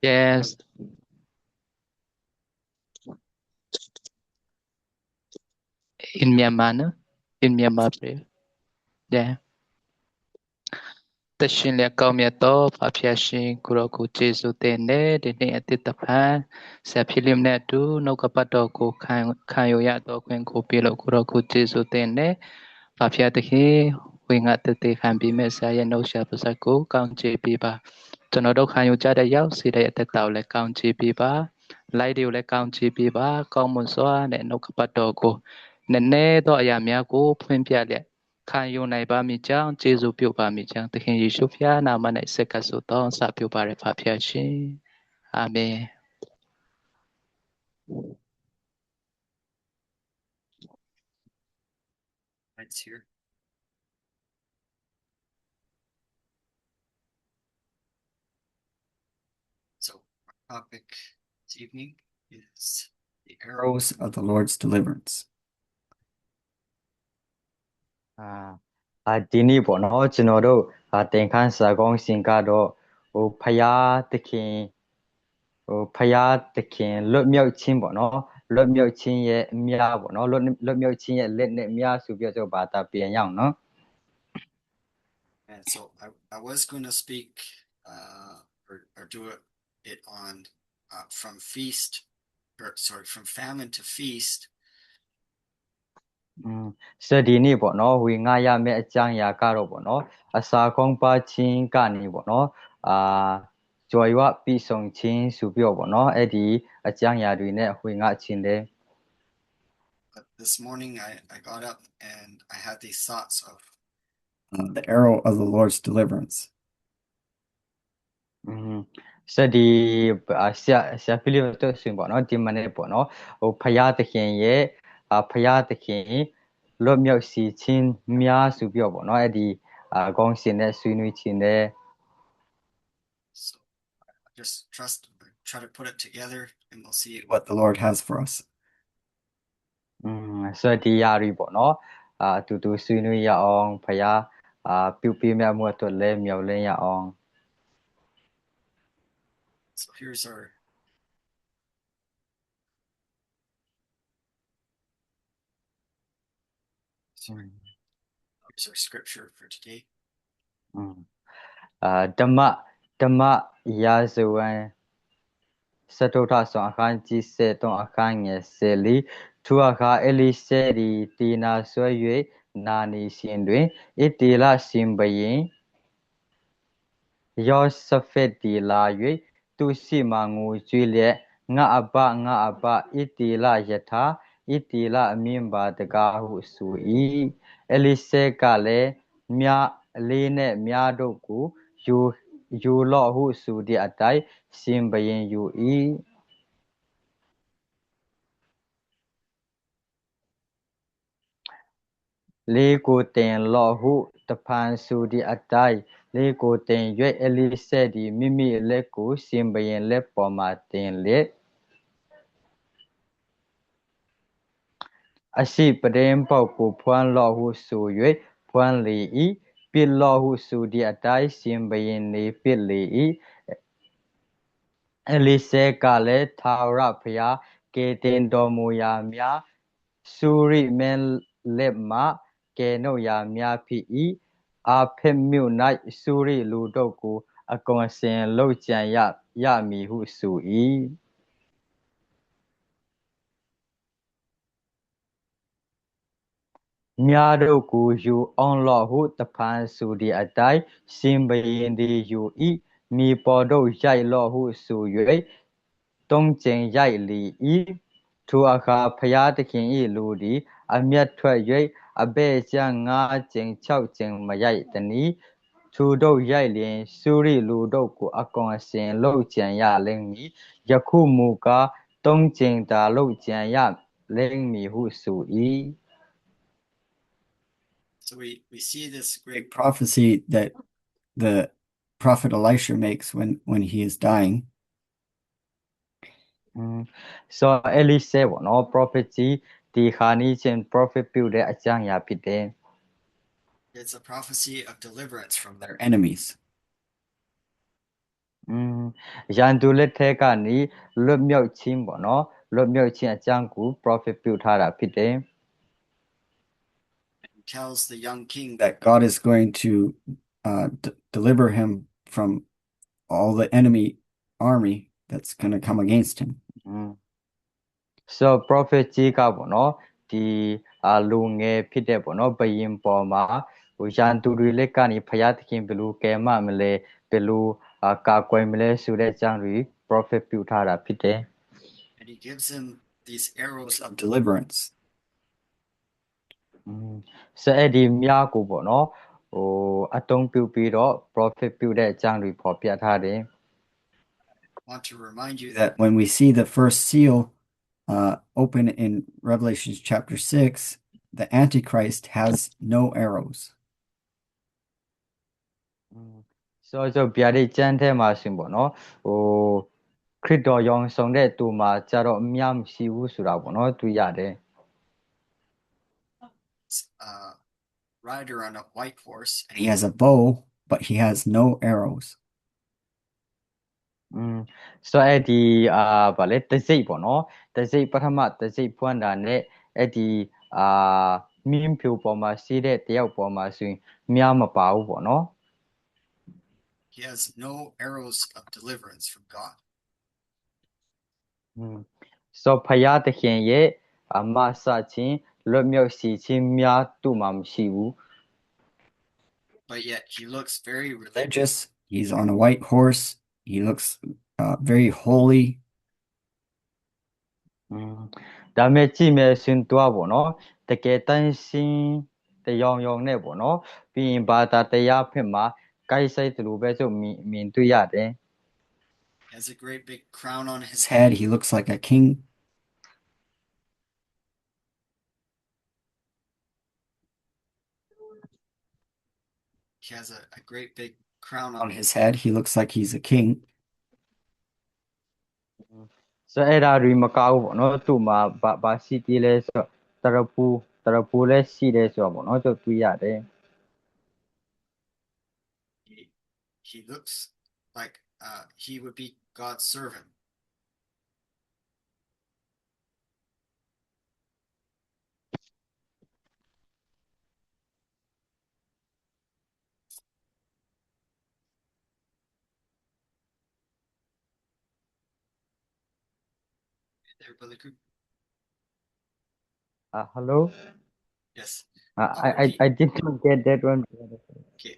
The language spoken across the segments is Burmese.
Yes. In Myanmar, no? In Myanmar prayer. Yeah. တရှင်လျက်ကောင်းမြတ်သောဖဖျားရှင်ကိုရောကိုကျေးဇူးတင်တဲ့ဒီနေ့အတိတ်တဖန်ဆက်ဖြစ်လိမ့်နဲ့တူနှုတ်ကပတ်တော်ကိုခံယူရတော့ခွင့်ကိုပြလို့ကိုရောကိုကျေးဇူးတင်တဲ့ဖဖျားတခင်ဝိငါတတေခံပြီးမဲ့ဆရာရဲ့နှုတ်ဆက်ပါစကိုကောင်းချီးပေးပါကျွန်တော်တို့ခံယူကြတဲ့ရောက်စီတဲ့အသက်တော်လည်းကောင်းချီးပေးပါလိုက်တွေကိုလည်းကောင်းချီးပေးပါကောင်းမွန်စွာနဲ့နှုတ်ကပတ်တော်ကိုနည်းနည်းသောအရာများကိုဖွင့်ပြလျက်ခံယူနိုင်ပါမိကြောင်းကျေးဇူးပြုပါမိကြောင်းသခင်ယေရှုဖျားနာမ၌ဆက်ကဆိုတောင်းစပြုပါရဖဖျားရှင်အာမင် It's here. So our topic this evening is the arrows of the Lord's deliverance. ဒီနေ့ပေါ့နော်ကျွန်တော်တို့သင်ခန်းစာကောင်းစဉ်ကတော့ဖယားသခင်လွတ်မြောက်ခြင်းပေါ့နော်လွတ်မြောက်ခြင်းရဲ့အများပေါ့နော်လွတ်မြောက်ခြင်းရဲ့လက်နဲ့အများဆိုပြီးတော့ဘာသာပြန်ရအောင်နော် And so I was going to speak or do it on from famine to feast. စဒီနေ့ပေါ့နော်ဝေငှရမယ့်အကြောင်းအရာကတော့ပေါ့နော်အစာကောင်းပါခြင်းကနေပေါ့နော်ကြွယ်ဝပြီးဆုံးခြင်းဆိုပြီးတော့ပေါ့နော်အဲ့ဒီအကြောင်းအရာတွေနဲ့ဝေငှခြင်းတယ် This morning I got up and I had these thoughts of the arrow of the Lord's deliverance. စဒီဆရာဖိလိပ္ပတို့ဆိုပေါ့နော်ဒီမနေ့ပေါ့နော်ဖယားသခင်ရဲ့ဖယားသခင်လွတ်မြောက်စီခြင်းများဆိုပြီးတော့ပေါ့နော်အဲ့ဒီကောင်းစဉ်နဲ့ဆွေးနွေးခြင်းနဲ့ So just try to put it together and we'll see what the Lord has for us. စဒီယာရီပေါ့နော်တူတူဆွေးနွေးရအောင်ဖယားပြုပြမြတ်မှုအတွက်လည်းမြော်လင့်ရအောင် So here's our scripture for today. ဓမ္မရာဇဝင်စတုထဆောင်အခန်းကြီး73အခန်းငယ်14ထိုအခါအေလိရှဲသည်တီနာဆွဲ၍နာနေစဉ်တွင်ဣတေလရှင်ဘုရင်ယောဆဖက်သည်လာ၍သူရှိမှငိုကြွေးလျက်ငါအဘဣတေလယထာဣတေလအမင်းပါတကားဟုဆို၏အေလိရှဲကလည်းမြလေးနှင့်မြတို့ကိုယူလော့ဟုဆိုသည့်အတိုင်းရှင်ဘုရင်ယူ၏လေးကိုတင်လော့ဟုတဖန်ဆိုသည့်အတိုင်းလေးကိုတင်၍အေလိရှဲသည်မိမိလက်ကိုရှင်ဘုရင်လက်ပေါ်မှတင်လျက်အရှိပတင်းပေါက်ကိုဖွမ်းလော့ဟုဆို၍ဖွမ်းလေ၏ပစ်လော့ဟုဆိုသည့်အတိုင်းရှင်ဘုရင်နေပစ်လေ၏အေလိရှဲကလည်းထာဝရဘုရားကယ်တင်တော်မူရာများဆူရိမင်းလက်မှကယ်နှုတ်ရာများဖြစ်၏အာဖက်မြို့၌ဆူရိလူတို့ကိုအကုန်စင်လုပ်ကြံရမည်ဟုဆို၏မြားတို့ကိုယူအောင်လော့ဟုတဖန်ဆိုသည့်အတိုင်းရှင်ဘုရင်သည်ယူ၏မြေပေါ်သို့ရိုက်လော့ဟုဆို၍သုံးကြိမ်ရိုက်လေ၏ထိုအခါဘုရားသခင်၏လူသည်အမျက်ထွက်၍အဘယ်ကြောင့်5ကြိမ်6ကြိမ်မရိုက်သနည်းထိုတို့ရိုက်လျင်ဆူရိလူတို့ကိုအကုန်အစင်လုပ်ကြံရလိမ့်မည်ယခုမူကား3ကြိမ်သာလုပ်ကြံရလိမ့်မည်ဟုဆို၏So we see this great prophecy that the prophet Elisha makes when he is dying. So Elisha ပေါ့နော် prophecy ဒီခါနီးချင်း prophet ပြုတဲ့အကြောင်းအရာဖြစ်တယ် It's a prophecy of deliverance from their enemies. ရန်သူလက်ထက်ကနေလွတ်မြောက်ခြင်းပေါ့နော်လွတ်မြောက်ခြင်းအကြောင်းကို prophet ပြုထားတာဖြစ်တယ် He tells the young king that God is going to deliver him from all the enemy army that's going to come against him. so prophet ကြီးကပေါ့နော်ဒီလူငယ်ဖြစ်တဲ့ပေါ့နော်ဘယင်ပေါ်မှာရန်သူတွေလက်ကနေဖျားသခင်ဘယ်လိုကယ်မမလဲဘယ်လိုကာကွယ်မလဲဆိုတဲ့အကြောင်းတွေ prophet ပြုထားတာဖြစ်တယ် And he gives him these arrows of deliverance. ဆိုအဲ့ဒီမြားကိုပေါ့နော်အတုံးပြုပြီးတော့ prophet ပြုတဲ့အကြောင်းတွေဖော်ပြထားတယ် I want to remind you that when we see the first seal open in Revelation chapter 6, the Antichrist has no arrows. so ဗျာဒိတ်ကျမ်းထဲမှာရှင်ပေါ့နော်ခရစ်တော်ယောင်ဆောင်တဲ့သူမှာကြတော့မြားမရှိဘူးဆိုတာပေါ့နော်တွေ့ရတယ် rider on a white horse and he has a bow but he has no arrows. so အဲ့ဒီဗာလေတစိတ်ပေါ့နော်တစိတ်ပထမတစိတ်ဖွင့်တာနဲ့အဲ့ဒီမြင်းဖြူပေါ်မှာစီးတဲ့တယောက်ပေါ်မှာဆိုရင်မြားမပါဘူးပေါ့နော် He has no arrows of deliverance from God. so ဖယားသခင်ရဲ့မဆချင်းလွတ်မြောက်စီချင်းမြားသူ့မှာမရှိဘူး But yet he looks very religious. He's on a white horse. He looks very holy. ဒါမဲ့ကြည့်မယ်ရှင်တော့ပေါ့နော်တကယ်တန်ရှင်းတယောင်ယောင်နဲ့ပေါ့နော်ပြီးရင်ဘာသာတရားဖက်မှာကိုက်ဆိုင်သူလိုပဲဆိုမြင်တွေ့ရတယ် He has a great big crown on his head. He looks like a king. He has a great big crown on his head. He looks like he's a king. so အဲ့ဒါတွေမကောက်ဘူးပေါ့နော်သူ့မှာဘာရှိသေးလဲဆိုတရပူလည်းရှိတယ်ဆိုတော့ပေါ့နော်သူတွေ့ရတယ် He looks like he would be God's servant. There, Brother Coop. hello Yes. I didn't get that one. Okay.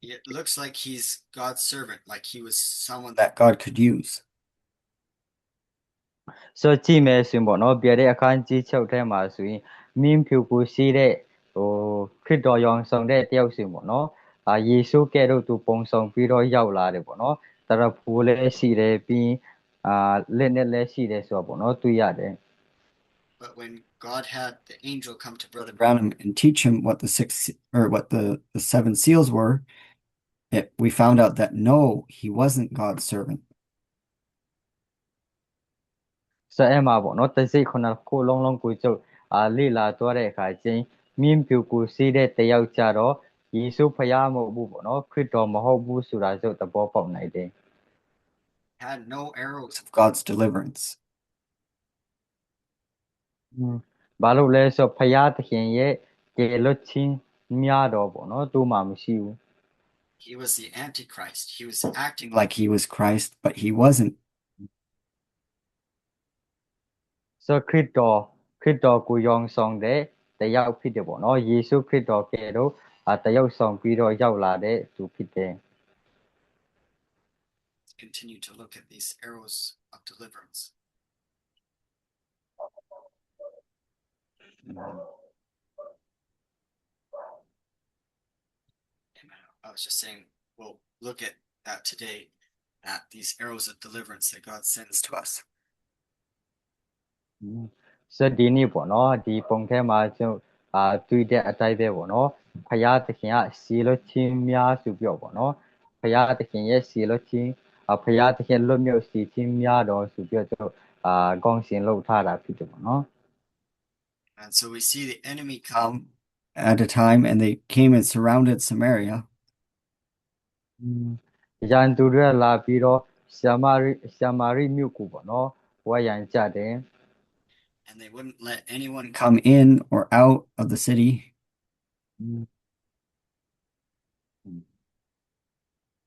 It looks like he's God's servant, like he was someone that God could use. so ကြည့်မယ်ဆိုရင်ပေါ့နော်ပြတဲ့အခန်းကြီး6ထဲမှာဆိုရင်မင်းဖြူကိုရှိတဲ့ခရစ်တော်ယောင်ဆောင်တဲ့တယောက်စီပေါ့နော်ယေရှုကဲ့သို့သူပုံဆောင်ပြီးတော့ရောက်လာတယ်ပေါ့နော်တရပူလည်းရှိတယ်ပြီးလက်နဲ့လည်းရှိတယ်ဆိုတော့ပေါ့နော်တွေ့ရတယ် But when God had the angel come to Brother Branham and teach him what the seven seals were, we found out that no, he wasn't God's servant. so အဲ့မှာပေါ့နော်တစိတ်ခုနကိုလုံးကိုကျုပ်လေ့လာသွားတဲ့အခါချင်းမြင်းဖြူကိုစီးတဲ့တယောက်ကြတော့ယေရှုဖျားမဟုတ်ဘူးပေါ့နော်ခရစ်တော်မဟုတ်ဘူးဆိုတာကျုပ်သဘောပေါက်နိုင်တယ် Had no arrows of God's deliverance. ဘာလို့လဲဆိုဖျားသခင်ရဲ့ကျေလွတ်ချင်းများတော့ပေါ့နော်သူ့မှာမရှိဘူး He was the Antichrist. He was acting like he was Christ, but he wasn't. so ခရစ်တော်ကိုယောင်ဆောင်တဲ့တယောက်ဖြစ်တယ်ပေါ့နော်ယေရှုခရစ်တော်ကဲတော့တယောက်ဆောင်ပြီးတော့ရောက်လာတဲ့သူဖြစ်တယ် Continue to look at these arrows of deliverance. I was just saying, we'll look at that today, at these arrows of deliverance that God sends to us. so ဒီနေ့ပေါ့နော်ဒီပုံထဲမှာကျုပ်တွေ့တဲ့အတိုင်းပဲပေါ့နော်ဖယားသခင်ကစီလွတ်ချင်းများဆိုပြောပေါ့နော်ဖယားသခင်ရဲ့စီလွတ်ချင်းဖယားသခင်လွတ်မြောက်စီချင်းများတော့ဆိုပြောကျုပ်ကောင်းရှင်လုပ်ထားတာဖြစ်တယ်ပေါ့နော် And so we see the enemy come at a time and they came and surrounded Samaria. ရန်သူတွေလာပြီးတော့ရှာမာရိမြို့ကိုပေါ့နော်ဝိုင်းရန်ကြတယ် and they wouldn't let anyone come in or out of the city.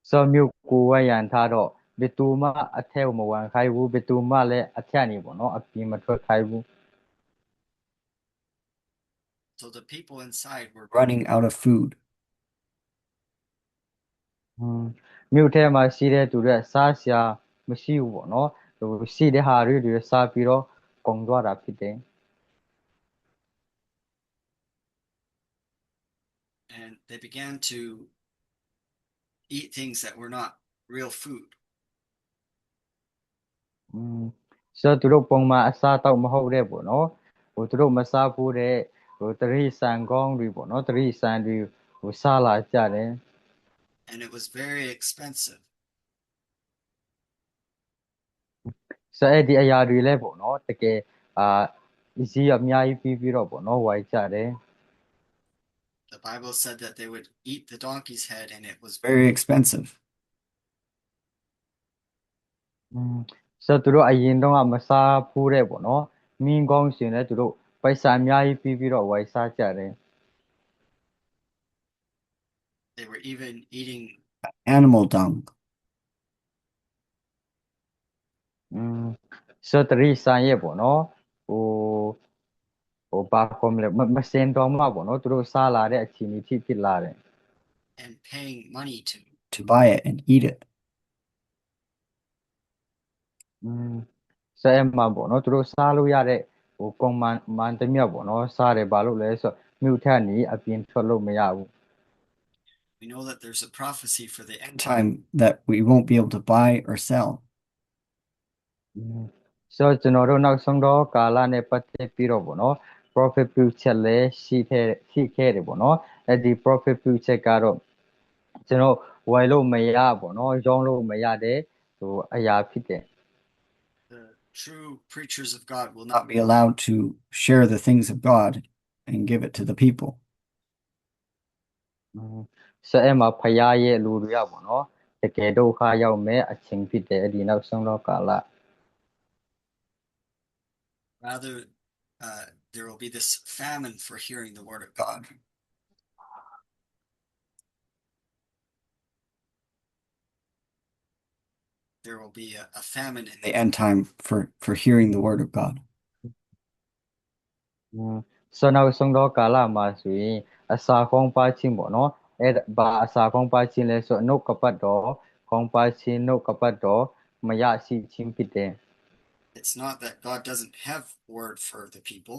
စောမြို့ကိုဝိုင်းရန်ထားတော့ဘယ်သူမှအထက်မဝင်ခိုင်းဘူးဘယ်သူမှလည်းအထက်နေပေါ့နော်အပြင်မထွက်ခိုင်းဘူး So the people inside were running out of food. မြို့ထဲမှာရှိတဲ့သူတွေစားစရာမရှိဘူးပေါ့နော်ဟိုရှိတဲ့ဟာတွေစားပြီးတော့ကုန်သွားတာဖြစ်တယ် And they began to eat things that were not real food. ဆိုတော့သူတို့ပုံမှန်အစားတော့မဟုတ်တဲ့ပေါ့နော်ဟိုသူတို့မစားဘူးတဲ့ဟိုတရိษံကောင်းတွေပေါ့နော်တရိษံတွေဟိုစားလာကြတယ် And it was very expensive. ဆိုတော့အဲ့ဒီအရာတွေလည်းပေါ့နော်တကယ်ဈေးအများကြီးပြီးတော့ပေါ့နော်ဝိုင်းကြတယ် The Bible said that they would eat the donkey's head, and it was very expensive. ဆိုတော့သူတို့အရင်တော့မစားဘူးတဲ့ပေါ့နော်မင်းကောင်းရှင်လည်းသူတို့ပိုက်ဆံအများကြီးပြီးတော့ဝိုင်းစားကြတယ် They were even eating animal dung. ဆိုတော့တရိษံရဲ့ပေါ့နော်ဟိုဘာခေါ်မလဲမစင်တော့မှပေါ့နော်သူတို့စားလာတဲ့အခြေအနေဖြစ်လာတယ် and paying money to buy it and eat it. ဆိုတော့အဲ့မှာပေါ့နော်သူတို့စားလို့ရတဲ့ဟိုကွန်မန်တမျက်ပေါ့နော်စားတယ်ဘာလို့လဲဆိုတော့မြို့ထက်နေအပြင်ထွက်လို့မရဘူး We know that there's a prophecy for the end time that we won't be able to buy or sell. ဆိုတော့ကျွန်တော်တို့နောက်ဆုံးတော့ကာလနဲ့ပတ်သက်ပြီးတော့ပေါ့နော် prophet ပြုချက်လည်းရှိခဲ့တယ်ပေါ့နော်အဲ့ဒီ prophet ပြုချက်ကတော့ကျွန်တော်ဝယ်လို့မရပေါ့နော်ရောင်းလို့မရတဲ့ဟိုအရာဖြစ်တယ် The true preachers of God will not be allowed to share the things of God and give it to the people. ဆိုတော့အဲ့မှာဖယားရဲ့လူတွေကပေါ့နော်တကယ်ဒုက္ခရောက်မဲ့အချိန်ဖြစ်တယ်အဲ့ဒီနောက်ဆုံးတော့ကာလ Rather, there will be this famine for hearing the word of God. There will be a famine in the end time for hearing the word of God. ဆိုတော့နောက်ဆုံးတော့ကာလမှာဆိုရင်အစာကောင်းပါခြင်းပေါ့နော်အဲ့ဘာအစာကောင်းပါခြင်းလဲဆိုတော့နှုတ်ကပတ်တော်ကောင်းပါခြင်းနှုတ်ကပတ်တော်မရရှိခြင်းဖြစ်တယ် It's not that God doesn't have word for the people.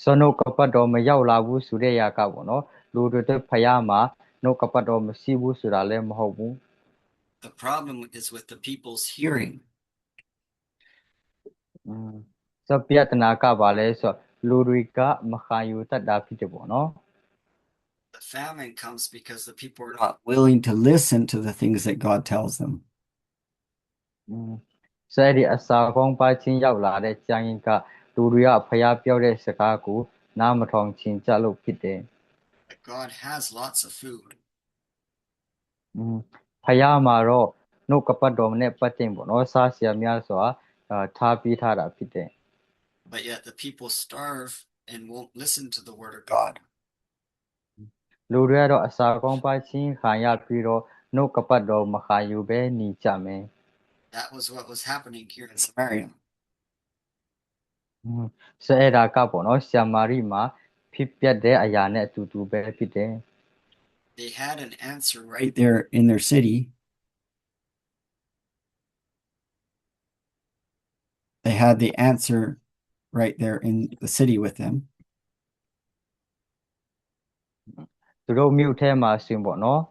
ဆိုတော့နှုတ်ကပတ်တော်မရောက်လာဘူးဆိုတဲ့ຢာကပေါ့နော်လူတွေတဲ့ဖယားမှာနှုတ်ကပတ်တော်မရှိဘူးဆိုတာလည်းမဟုတ်ဘူး The problem is with the people's hearing. ဆိုတော့ပြဿနာကပါလဲဆိုတော့လူတွေကမခံယူတတ်တာဖြစ်တယ်ပေါ့နော် The famine comes because the people are not willing to listen to the things that God tells them. ဆိုတော့ဒီအစာကောင်းပါခြင်းရောက်လာတဲ့ကျန်ရင်ကလူတွေကဖယားပြောတဲ့စကားကိုနားမထောင်ချင်ကြလို့ဖြစ်တယ် That God has lots of food. ဖယားမှာတော့နှုတ်ကပတ်တော်နဲ့ပတ်တင်ပေါ့နော်စားစရာများစွာထားပြီးထားတာဖြစ်တယ် But yet the people starve and won't listen to the word of God. လူတွေကတော့အစာကောင်းပါခြင်းခံရပြီးတော့နှုတ်ကပတ်တော်မခံယူပဲနေကြမယ် That was what was happening here in Samaria. ဆိုအဲ့ဒါကပေါ့နော်ဆာမာရိမှာဖြစ်ပျက်တဲ့အရာနဲ့အတူတူပဲဖြစ်တယ် They had an answer right there in their city. They had the answer right there in the city with them. သူတို့မြို့ထဲမှာဆင်ပေါ့နော်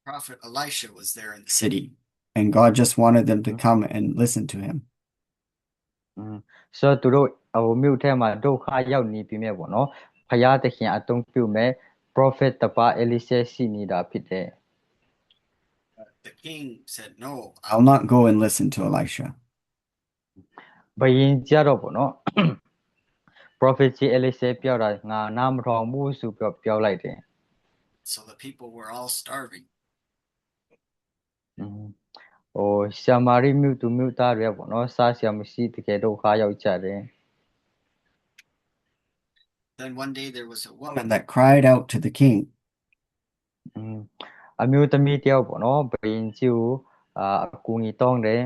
Prophet Elisha was there in the city, and God just wanted them to come and listen to him. ဆိုတော့သူတို့ဟိုမြို့ထဲမှာဒုက္ခရောက်နေပြီမဲ့ပေါ့နော်ဖယားသခင်အတုံးပြုမဲ့ prophet တပါအလီရှဲရှိနေတာဖြစ်တယ် The king said, "No, I'll not go and listen to Elisha." ဘယင်ကြတော့ပေါ့နော် prophet ကြီး Elise ပြောတာငါနားမထောင်ဘူးဆိုပြီးပြောလိုက်တယ် So the people were all starving. ဟိုရှာမာရိမြို့သူမြို့သားတွေပေါ့နော်စားစရာမရှိတကယ်ဒုက္ခရောက်ကြတယ် Then one day there was a woman that cried out to the king. အမျိုးသမီးတယောက်ပေါ့နော်ဘုရင်ကြီးကိုအကူအညီတောင်းတယ်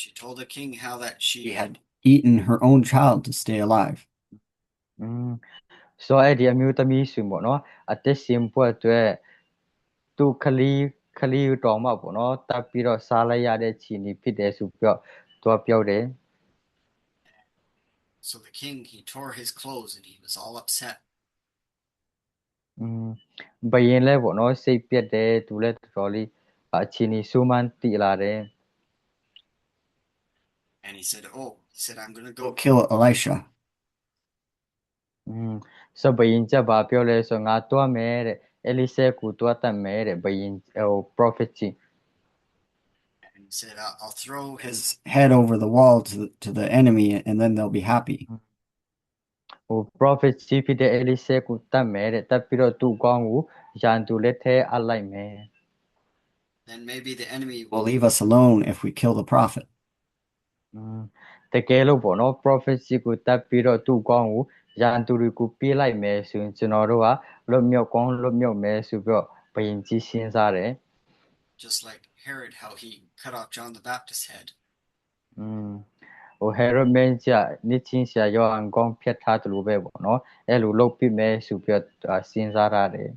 She told the king how that she had eaten her own child to stay alive. ဆိုအဲ့ဒီအမျိုးသမီးဆိုပေါ့နော်အသက်ရှင်ဖို့အတွက်သူခလီတော်မှာပေါ့နော်တပ်ပြီးတော့စားလိုက်ရတဲ့ခြေနေဖြစ်တယ်ဆိုပြီးတော့ပြောတယ် So the king he tore his clothes and he was all upset. ဘယင်လဲပေါ့နော်စိတ်ပြက်တယ်သူလဲတော်တော်လေးအခြေအနေဆိုးမှန်းတည်လာတယ် And he said I'm going to go kill Elisha. ဆိုဘယင်ချက်ပါပြောလဲဆိုငါတွားမယ်တဲ့အဲလိဆဲကိုတွားတတ်မယ်တဲ့ဘယင်prophet ကြီး And he said I'll throw his head over the wall to the enemy and then they'll be happy. ဟို prophet ကြီးဖြစ်တဲ့အဲလိဆဲကိုတတ်မယ်တဲ့တတ်ပြီးတော့သူ့ကောင်းကိုရန်သူလက်ထဲအပ်လိုက်မယ် Then maybe the enemy will leave us alone if we kill the prophet. တကယ်လို့ပေါ့နော် prophet ကြီးကိုတတ်ပြီးတော့သူ့ကောင်းကိုရန်သူတွေကိုပြေးလိုက်မယ်ဆိုရင်ကျွန်တော်တို့ကလွတ်မြောက်ကောင်းလွတ်မြောက်မယ်ဆိုပြီးတော့ဘယင်ကြီးစဉ်းစားတယ် Just like Herod how he cut off John the Baptist's head. ဟို Herod မင်းကြီးနိချင်းဆရာယောဟန်ကောင်းဖျက်ထားတယ်လို့ပဲပေါ့နော်အဲ့လိုလုပ်ပြမယ်ဆိုပြီးတော့စဉ်းစားရတယ်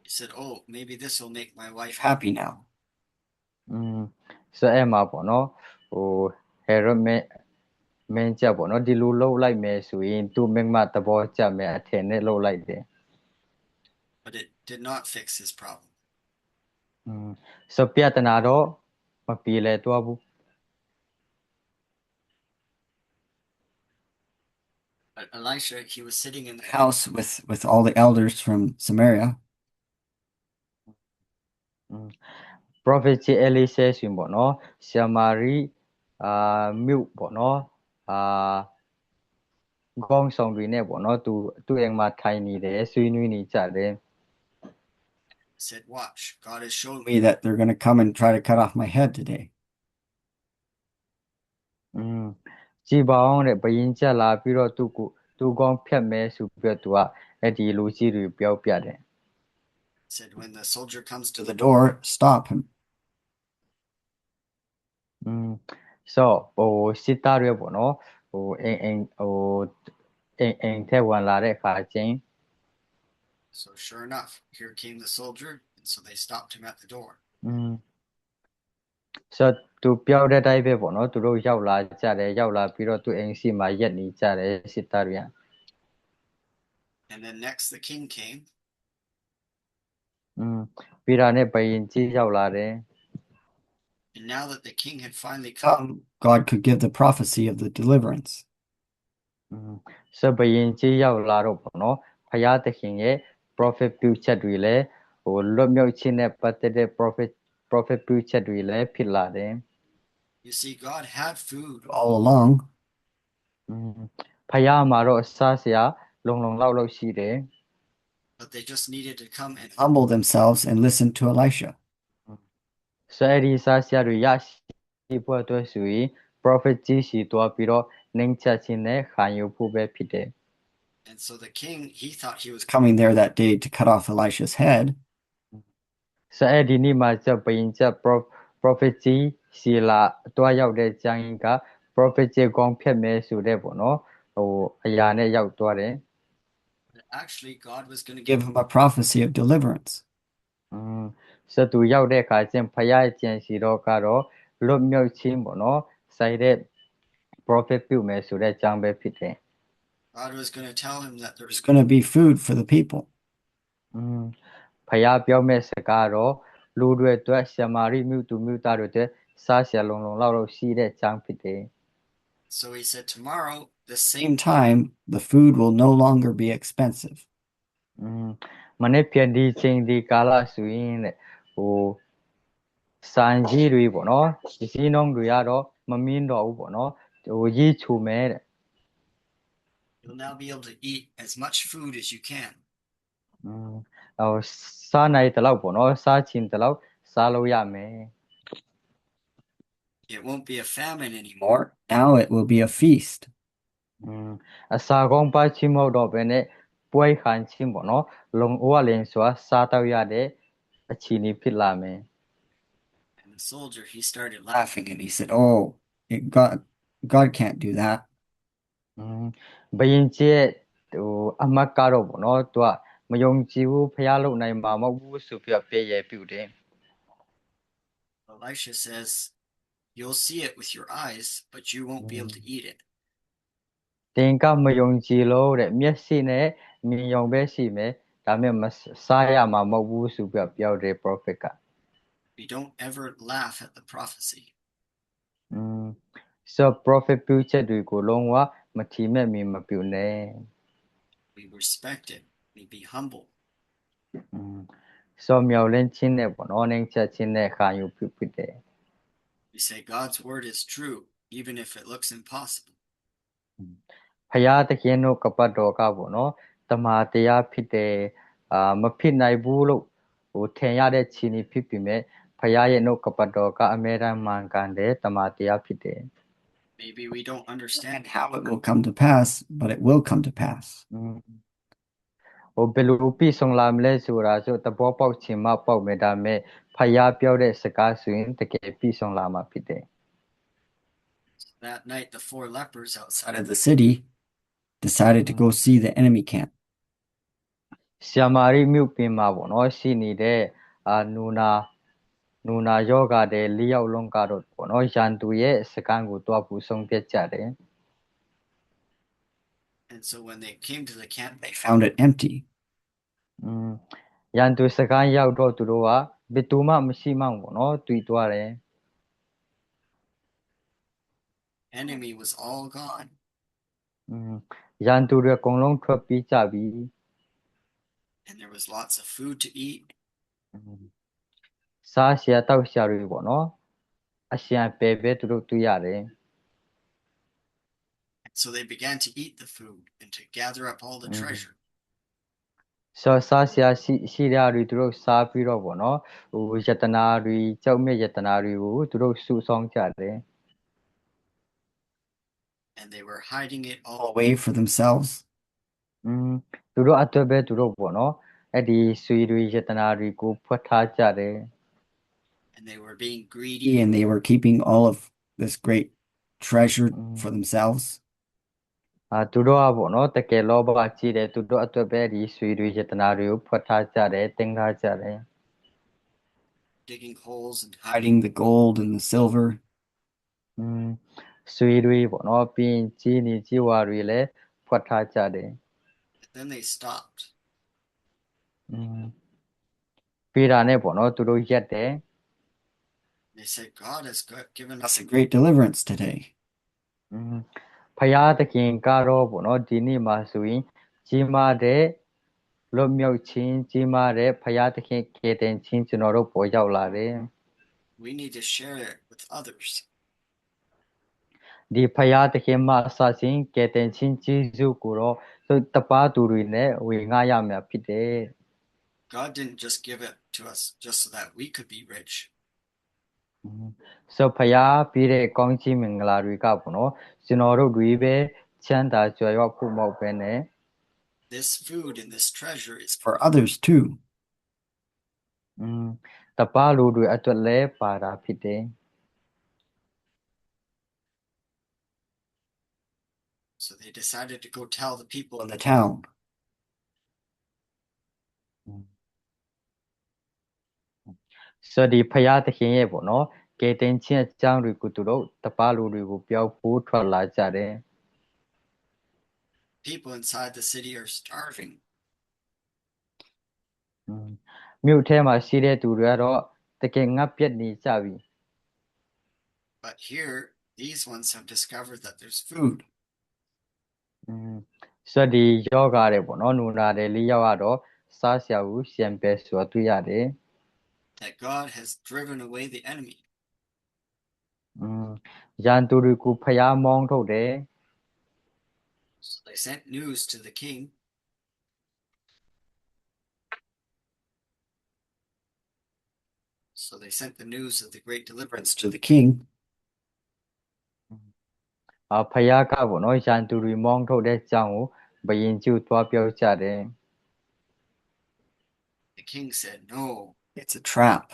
He said maybe this will make my wife happy now. ဆိုအဲ့မှာပေါ့နော်ဟို Herod မင်းကြီးပေါ့နော်ဒီလိုလုပ်လိုက်မယ်ဆိုရင်သူ့မိန်းမသဘောကျမယ်အထင်နဲ့လုပ်လိုက်တယ် But it did not fix his problem. ဆိုပြဿနာတော့မပြေလည်သွားဘူး But Elisha he was sitting in the house with all the elders from Samaria. prophet ကြီး Elise ဆိုပေါ့နော်ရှာမာရိမြို့ပေါ့နော်ကောင်းဆောင်တွေနဲ့ပေါ့နော်သူ့အိမ်မှာထိုင်နေတယ်ဆွေးနွေးနေကြတယ် Said watch God has shown me that they're going to come and try to cut off my head today. ကြည်ပါအောင်တဲ့ဘယင်ချက်လာပြီးတော့သူကောင်းဖြတ်မယ်ဆိုပြီးတော့သူကအဲ့ဒီလူကြီးတွေပြောပြတယ် Said when the soldier comes to the door stop him. So ဟိုစစ်သားတွေပေါ့နော်ဟိုအိမ်ထဲဝင်လာတဲ့အခါချင်း So sure enough here came the soldier and so they stopped him at the door. So သူပြောတဲ့တိုင်းပဲပေါ့နော်သူတို့ရောက်လာကြတယ်ရောက်လာပြီးတော့သူအိမ်ရှိမှာရက်နေကြတယ်စစ်သားတွေက And then next the king came. ပြီးတာနဲ့ဘယင်ကြီးရောက်လာတယ် And now that the king had finally come, God could give the prophecy of the deliverance. ဆိုဘယင်ကြီးရောက်လာတော့ပေါ့နော်ဖယားသခင်ရဲ့ prophet ပြုချက်တွေလည်းဟိုလွတ်မြောက်ခြင်းနဲ့ပတ်သက်တဲ့ prophet ပြုချက်တွေလည်းဖြစ်လာတယ် You see God had food all along. ဖယားမှာတော့စားစရာလုံလောက်ရှိတယ် But they just needed to come and humble themselves and listen to Elisha. ဆိုအဲ့ဒီစားစရာတွေရရှိဖို့အတွက်ဆိုရင် prophet ကြီးရှိသွားပြီးတော့နှိမ်ချခြင်းနဲ့ခံယူဖို့ပဲဖြစ်တယ် And so the king he thought he was coming there that day to cut off Elisha's head. ဆိုအဲ့ဒီနေ့မှာကျဘယင်ကျ prophet ကြီးစီလာတွားရောက်တဲ့ကျမ်းက prophet ကြီးကောင်းဖြတ်မယ်ဆိုတဲ့ပေါ့နော်ဟိုအရာနဲ့ရောက်သွားတယ် Actually God was going to give him a prophecy of deliverance. ဆိုသူရောက်တဲ့အခါကျရင်ဖယားကျန်စီတော့ကတော့လွတ်မြောက်ခြင်းပေါ့နော်ဆိုင်တဲ့ prophet ပြုမယ်ဆိုတဲ့ကျမ်းပဲဖြစ်တယ် God was going to tell him that there was going to be food for the people. ဖယားပြောမဲ့စကားတော့လူတွေအတွက်ရှာမာရိမြို့သူမြို့သားတွေအတွက်စားစရာလုံလောက်ရှိတဲ့ကျမ်းဖြစ်တယ် So he said tomorrow the same time the food will no longer be expensive. မနေ့ပြန်ဒီချိန်ဒီကာလဆိုရင်ဟိုစံကြီးတွေပေါ့နော်ဒီစည်းနှုန်းတွေကတော့မမင်းတော့ဘူးပေါ့နော်ဟိုရေးချိုမယ်တဲ့ You'll now be able to eat as much food as you can. စားနိုင်တလောက်ပေါ့နော်စားချင်တလောက်စားလို့ရမယ် It won't be a famine anymore. Now it will be a feast. အစာကောင်းပါချင်းမဟုတ်တော့ဘဲနဲ့ပွဲခံချင်းပေါ့နော်လုံအိုးရလင်းစွာစားတော့ရတဲ့အခြေအနေဖြစ်လာမယ် And the soldier, he started laughing and he said, "Oh, God can't do that." ဘယင်ကျဲအမတ်ကတော့ပေါ့နော်သူကမယုံကြည်ဘူးဖျားလို့နိုင်မှာမဟုတ်ဘူးဆိုပြီးပြည့်ရပြုတယ် Elisha says, "You'll see it with your eyes, but you won't be able to eat it." တင်ကမယုံကြည်လို့တဲ့မျက်စိနဲ့မြင်ယုံပဲရှိမယ်ဒါပေမဲ့မစားရမှာမဟုတ်ဘူးဆိုပြီးပြောတယ် prophet က We don't ever laugh at the prophecy. so prophet ပြုချက်တွေကိုလုံးဝမထီမဲ့မြင်မပြုနဲ့ We respect it. We be humble. so မြောက်လင်းချင်းနဲ့ပေါ့နော်နှင်းချက်ချင်းနဲ့ခံယူဖြစ်တယ် We say God's word is true, even if it looks impossible. ဖယားသခင်တို့ကပတ်တော်ကပေါ့နော်တမာတရားဖြစ်တယ်မဖြစ်နိုင်ဘူးလို့ထင်ရတဲ့ခြေနေဖြစ်ပြီမဲ့ဖယားရဲ့နှုတ်ကပတ်တော်ကအမြဲတမ်းမှန်ကန်တယ်တမာတရားဖြစ်တယ် Maybe we don't understand how it will come to pass, but it will come to pass. ဘယ်လိုပြည့်စုံလာမလဲဆိုတာဆိုသဘောပေါက်ချင်မှပေါက်မယ်ဒါမဲ့ဖယားပြောတဲ့စကားဆိုရင်တကယ်ပြည့်စုံလာမှာဖြစ်တယ် That night, the 4 lepers outside of the city decided to go see the enemy camp. ဆီယမာရိမြို့ပြင်မှာပေါ့နော်ရှိနေတဲ့နူနာယောဂတဲ့၄ယောက်လုံးကတော့ပေါ့နော်ရန်သူရဲ့စကန်ကိုတွားဖို့ဆုံးဖြတ်ကြတယ် And so when they came to the camp, they found it empty. ရန်သူစကန်ရောက်တော့သူတို့ကဘယ်သူမှမရှိမှန်းပေါ့နော်တွေ့သွားတယ် Enemy was all gone. ရန်သူတွေအကုန်လုံးထွက်ပြေးကြပြီ And there was lots of food to eat. စားစရာတောက်စရာတွေပေါ့နော်အရှင်ပဲပဲသူတို့တွေ့ရတယ် So they began to eat the food and to gather up all the treasure. စားစရာရှိရာတွေသူတို့စားပြီးတော့ပေါ့နော်ယတနာတွေကြောက်မြတ်ယတနာတွေကိုသူတို့စုဆောင်ကြတယ် And they were hiding it all away for themselves. သူတို့အတွက်ပဲသူတို့ပေါ့နော်အဲ့ဒီဆွေတွေယတနာတွေကိုဖွက်ထားကြတယ် And they were being greedy and they were keeping all of this great treasure for themselves. သူတို့ကပေါ့နော်တကယ်လောဘကြီးတယ်သူတို့အတွက်ပဲဒီဆွေတွေယတနာတွေကိုဖွက်ထားကြတယ်တင်ထားကြတယ် digging holes and hiding the gold and the silver. ဆွေတွေပေါ့နော်ပြီးကြီးနေကြီးဝါတွေလည်းဖွက်ထားကြတယ် Then they stopped. ပြီးတာနဲ့ပေါ့နော်သူတို့ရက်တယ် They said, God has given us a great deliverance today. ဖယားသခင်ကတော့ပေါ့နော်ဒီနေ့မှာဆိုရင်ကြီးမားတဲ့လွတ်မြောက်ခြင်းကြီးမားတဲ့ဖယားသခင်ကယ်တင်ခြင်းကျွန်တော်တို့ပေါ်ရောက်လာတယ် We need to share it with others. ဒီဖယားသခင်မှာအစစဉ်ကယ်တင်ခြင်းကျေးဇူးကိုတော့တပါးသူတွေနဲ့ဝေငှရမှာဖြစ်တယ် God didn't just give it to us just so that we could be rich. ဆိုဖယားပြည့်တဲ့ကောင်းချီးမင်္ဂလာတွေကပေါ့နော်ကျွန်တော်တို့တွေပဲချမ်းသာကြွယ်ဝဖို့မဟုတ်ဘဲနဲ့ This food and this treasure is for others too. တပါးလူတွေအတွက်လည်းပါတာဖြစ်တယ် So they decided to go tell the people in the town. ဆိုဒီဖယားသခင်ရဲ့ပေါ့နော်ကယ်တင်ခြင်းအကြောင်းတွေကိုသူတို့တပါးလူတွေကိုပြောဖို့ထွက်လာကြတယ် People inside the city are starving. မြို့ထဲမှာရှိတဲ့သူတွေကတော့တကယ်ငတ်ပြတ်နေကြပြီ But here, these ones have discovered that there's food. ဆိုဒီယောဂါတွေပေါ့နော်နူနာတယ်လေးယောက်ကတော့စားစရာကိုရှင်ပဲဆိုတော့တွေ့ရတယ် That God has driven away the enemy. ရန်သူတွေကိုဖျားမောင်းထုတ်တယ် So they sent news to the king. So they sent the news of the great deliverance to the king. ဖယားကပေါ့နော်ရန်သူတွေမောင်းထုတ်တဲ့အကြောင်းကိုဘုရင်ကျူသွားပြောကြတယ် The king said, "No, it's a trap."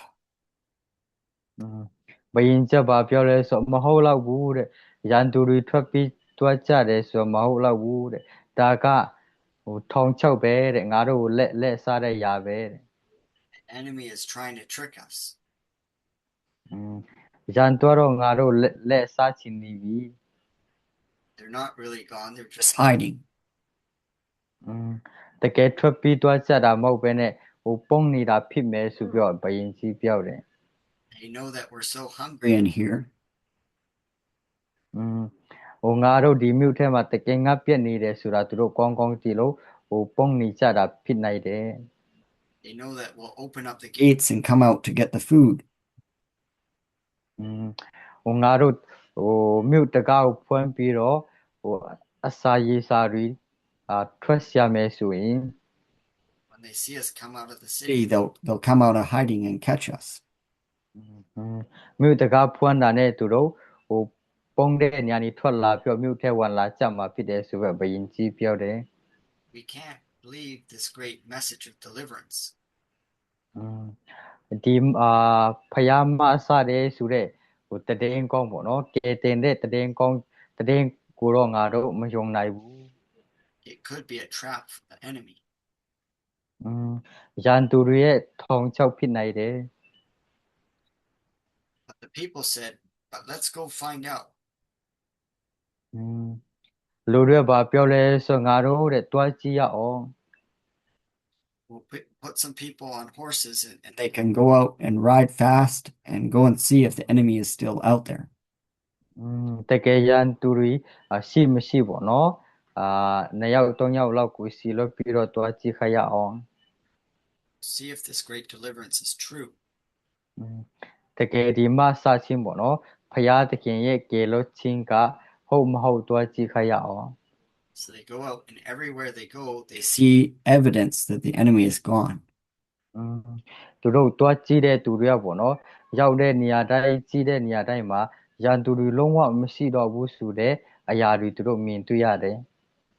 ဘုရင်ကျဘာပြောလဲဆိုမဟုတ်တော့ဘူးတဲ့ရန်သူတွေထွက်ပြီးသွားကြတယ်ဆိုမဟုတ်တော့ဘူးတဲ့ဒါကထောင်ချောက်ပဲတဲ့ငါတို့လက်စားတဲ့ຢာပဲတဲ့ The enemy is trying to trick us. ရန်သူတော့ငါတို့လက်စားချင်နေပြီ They're not really gone, they're just hiding. တကယ်ထွက်ပြီးသွားကြတာမဟုတ်ပဲနဲ့ပုံနေတာဖြစ်မယ်ဆိုပြီးတော့ဘုရင်ကြီးပြောတယ် They know that we're so hungry in here. ငါတို့ဒီမြို့ထဲမှာတကယ်ငတ်ပြတ်နေတယ်ဆိုတာသူတို့ကောင်းကောင်းသိလို့ပုံနေကြတာဖြစ်နိုင်တယ် They know that we'll open up the gates and come out to get the food. ငါတို့မြို့တကားကိုဖွင့်ပြီးတော့အစာရေစာတွေထွက်ရမယ်ဆိုရင် When they see us come out of the city, they'll come out of hiding and catch us. မြို့တကားဖွင့်တာနဲ့သူတို့ပုံတဲ့ညာနေထွက်လာပြီးမြို့ထဲဝင်လာကြမှာဖြစ်တယ်ဆိုပဲဘုရင်ကြီးပြောတယ် We can't believe this great message of deliverance. ဒီဖယားမဆတဲ့ဆိုတဲ့တည်င်းကောင်းပေါ့နော်ကဲတင်တဲ့တည်င်းကောင်းတည်င်းကိုတော့ငါတို့မယုံနိုင်ဘူး It could be a trap for the enemy. ရန်သူတွေရဲ့ထောင်ချောက်ဖြစ်နိုင်တယ် But the people said, "But let's go find out." လူတွေဘာပြောလဲဆိုငါတို့တဲ့တွားကြည့်ရအောင် We'll put some people on horses and they can go out and ride fast and go and see if the enemy is still out there. တကယ်ရန်သူတွေရှိမရှိပေါ့နော်နှစ်ယောက်သုံးယောက်လောက်ကိုစီလို့ပြီးတော့တွားကြည့်ခရအောင် See if this great deliverance is true. တကယ်ဒီမဆချင်းပေါ့နော်ဖယားတခင်ရဲ့ကေလို့ချင်းကဟုတ်မဟုတ်တွားကြည့်ခရအောင် So they go out and everywhere they go, they see evidence that the enemy is gone. သူတို့တွားကြည့်တဲ့သူတွေကပေါ့နော်ရောက်တဲ့နေရာတိုင်းကြည့်တဲ့နေရာတိုင်းမှာရန်သူတွေလုံးဝမရှိတော့ဘူးဆိုတဲ့အရာတွေသူတို့မြင်တွေ့ရတယ်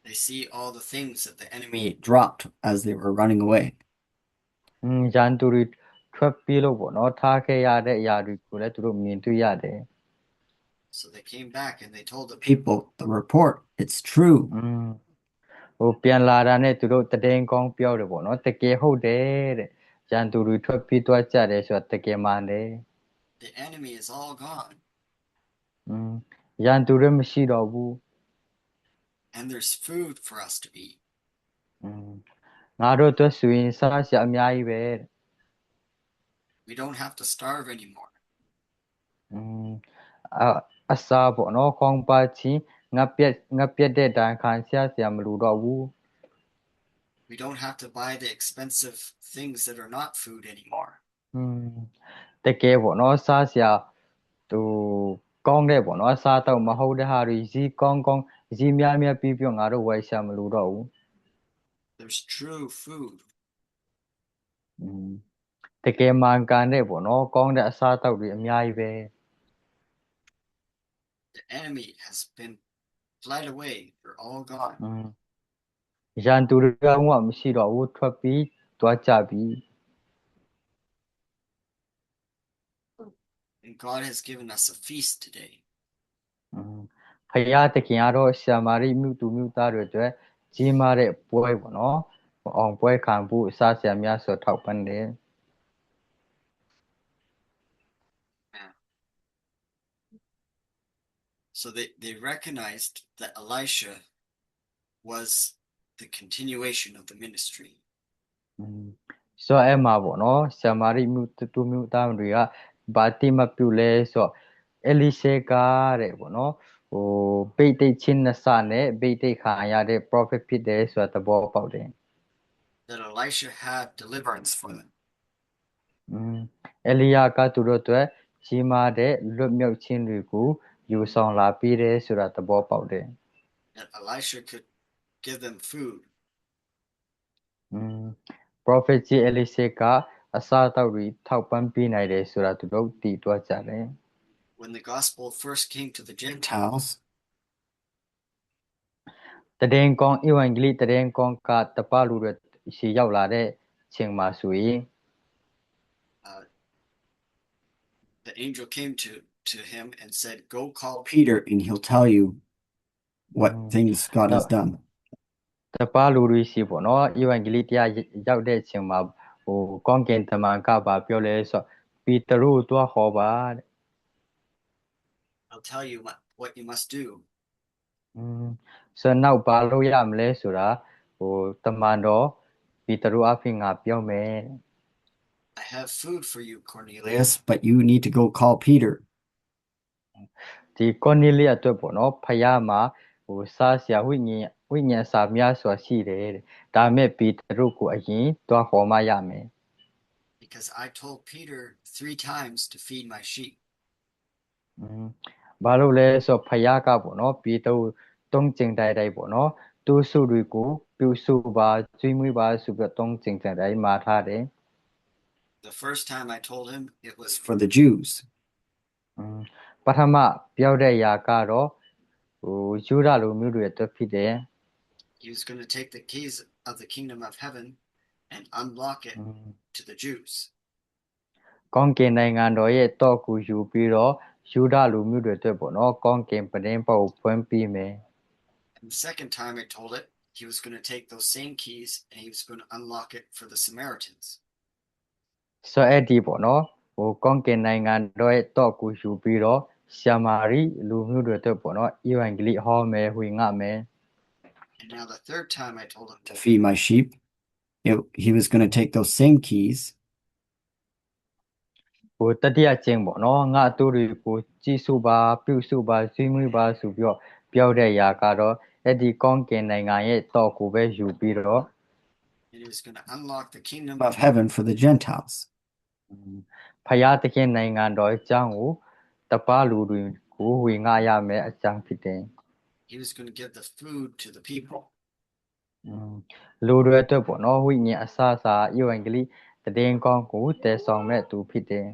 They see all the things that the enemy dropped as they were running away. ရန်သူတွေထွက်ပြေးလို့ပေါ့နော်ထားခဲ့ရတဲ့အရာတွေကိုလည်းသူတို့မြင်တွေ့ရတယ် So they came back and they told the people the report. It's true. ပြန်လာတာနဲ့သူတို့တည်င်းကောင်းပြောတယ်ပေါ့နော်တကယ်ဟုတ်တယ်တဲ့ရန်သူတွေထွက်ပြေးသွားကြတယ်ဆိုတာတကယ်မှန်တယ် The enemy is all gone. ရန်သူတွေမရှိတော့ဘူး And there's food for us to eat. ငါတို့အတွက်ဆိုရင်စားစရာအများကြီးပဲ We don't have to starve anymore. အစားပေါ့နော်ခေါင်းပါချင်းငါပြက်တဲ့တန်ခံစရာမလိုတော့ဘူး We don't have to buy the expensive things that are not food anymore. တကယ်ပေါ့နော်စားစရာကောင်းတဲ့ပေါ့နော်စားတော့မဟုတ်တဲ့ဟာတွေဈေးကောင်းဈေးများပြီးငါတို့ဝယ်ရှာမလိုတော့ဘူး There's true food. တကယ်မှန်ကန်တဲ့ပေါ့နော်ကောင်းတဲ့အစားအသောက်တွေအများကြီးပဲ The enemy has been fled away. They're all gone. ရန်သူတွေကမရှိတော့ဘူးထွက်ပြီးသွားကြပြီ And God has given us a feast today. ဖယားတခင်ကတော့ရှာမာရိမြို့သူမြို့သားတွေအတွက်ကြီးမားတဲ့ပွဲပေါ့နော်အောင်ပွဲခံဖို့အစားအစာများစွာထောက်ပံ့တယ် So they recognized that Elisha was the continuation of the ministry. ဆိုတော့အဲ့မှာပေါ့နော်ရှာမာရိမြို့သူမြို့သားတွေကဘာတိမပြုလဲဆိုတော့အလီရှေကတဲ့ပေါ့နော်ပိတ်တိတ်ချင်းနစနဲ့ပိတ်တိတ်ခံရတဲ့ prophet ဖြစ်တယ်ဆိုတဲ့သဘောပေါက်တယ် That Elisha had deliverance for them. အလီယာကသူတို့အတွက်ကြီးမားတဲ့လွတ်မြောက်ခြင်းတွေကိုယူဆောင်လာပြီးတယ်ဆိုတာသဘောပေါက်တယ် That Elisha could give them food. Prophet ကြီး Elise ကအစားအသောက်တွေထောက်ပံ့ပေးနိုင်တယ်ဆိုတာသူတို့သိသွားကြတယ် When the gospel first came to the Gentiles, တည်င်းကောင်း Evangelium တည်င်းကောင်းကတပလူတွေရှိရောက်လာတဲ့အချိန်မှာဆိုရင် the angel came to him and said, "Go call Peter, and he'll tell you what things God has done." တပလူတွေရှိပေါ့နော် Evangelium တရားရောက်တဲ့အချိန်မှာဟိုကောင်းကင်တမန်ကပါပြောလဲဆိုပီတရုသွားဟောပါတဲ့ I'll tell you what you must do. ဆိုနောက်ပါလို့ရမလဲဆိုတာဟိုတမန်တော်ပီတရုအဖင်ငါပြောမယ် I have food for you, Cornelius, but you need to go call Peter. ဒီ Cornelius အတွက်ပေါ့နော်ဖယားမှာဟိုစားဆရာဝိညာဉ်စာများစွာရှိတယ်တဲ့ဒါမဲ့ပီတရုကိုအရင်သွားဟောမှရမယ် Because I told Peter 3 times to feed my sheep. ဘာလို့လဲဆိုဖယားကပေါ့နော်ပီတရုတုံးကျင်တိုင်းပေါ့နော်သူစုတွေကိုပြုစုပါကျွေးမွေးပါဆိုပြီးတုံးကျင်တိုင်းမှာထားတယ် The first time I told him it was for the Jews. ပထမပြောတဲ့ຢာကတော့ဟိုယူဒလူမျိုးတွေအတွက်ဖြစ်တယ် He was going to take the keys of the kingdom of heaven and unlock it to the Jews. ကောင်းကင်နိုင်ငံတော်ရဲ့တော့ကိုယူပြီးတော့ယူဒလူမျိုးတွေအတွက်ပေါ့နော်ကောင်းကင်ပဒင်းပေါ့ဖွင့်ပြီးမယ် And the second time I told it, he was going to take those same keys and he was going to unlock it for the Samaritans. ဆိုအဲ့ဒီပေါ့နော်ဟိုကောင်းကင်နိုင်ငံတော်ရဲ့တော့ကိုယူပြီးတော့ရှာမာရီလူမျိုးတွေအတွက်ပေါ့နော် Evangelium ဟောမယ်ဝေငှမယ် And now the third time I told him to feed my sheep, he was going to take those same keys. ဟိုတတိယကျင်းပေါ့နော်ငါသူတွေကိုကြည်စုပါပြုစုပါကျွေးမွေးပါဆိုပြီးတော့ပြောတဲ့ຢာကတော့အဲ့ဒီကောင်းကင်နိုင်ငံရဲ့တော့ကိုပဲယူပြီးတော့ And he was going to unlock the kingdom of heaven for the Gentiles. ဖယားသခင်နိုင်ငံတော်အကြောင်းကိုတပလူတွေကိုဝေငှရမယ်အကြောင်းဖြစ်တယ် He was going to give the food to the people. လူတွေအတွက်ပေါ့နော်ဝိညာဉ်အစအစာ Evangelium တည်င်းကောင်းကိုတည်ဆောင်မဲ့သူဖြစ်တယ်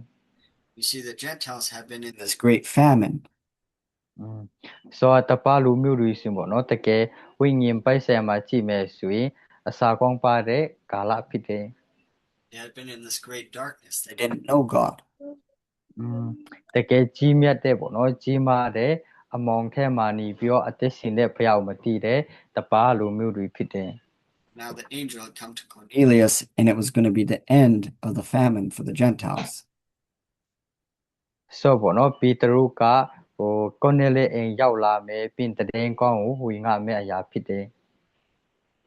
You see, the Gentiles have been in this great famine. ဆိုတော့တပလူမျိုးတွေရှင်ပေါ့နော်တကယ်ဝိညာဉ်ပိုက်ဆံမှာကြည့်မယ်ဆိုရင်အစာကောင်းပါတဲ့ကာလဖြစ်တယ် They had been in this great darkness. They didn't know God. တကယ်ကြီးမြတ်တဲ့ပေါ့နော်ကြီးမားတဲ့အမောင်ထဲမှာနေပြီးတော့အသက်ရှင်တဲ့ဖျောက်မတည်တဲ့တပလူမျိုးတွေဖြစ်တယ် Now the angel had come to Cornelius, and it was going to be the end of the famine for the Gentiles. ဆိုပေါ့နော်ပီတရုကဟိုကိုနေလေအိမ်ရောက်လာမယ်ပြင်တည်င်းကောင်းကိုဝေငှမဲ့အရာဖြစ်တယ်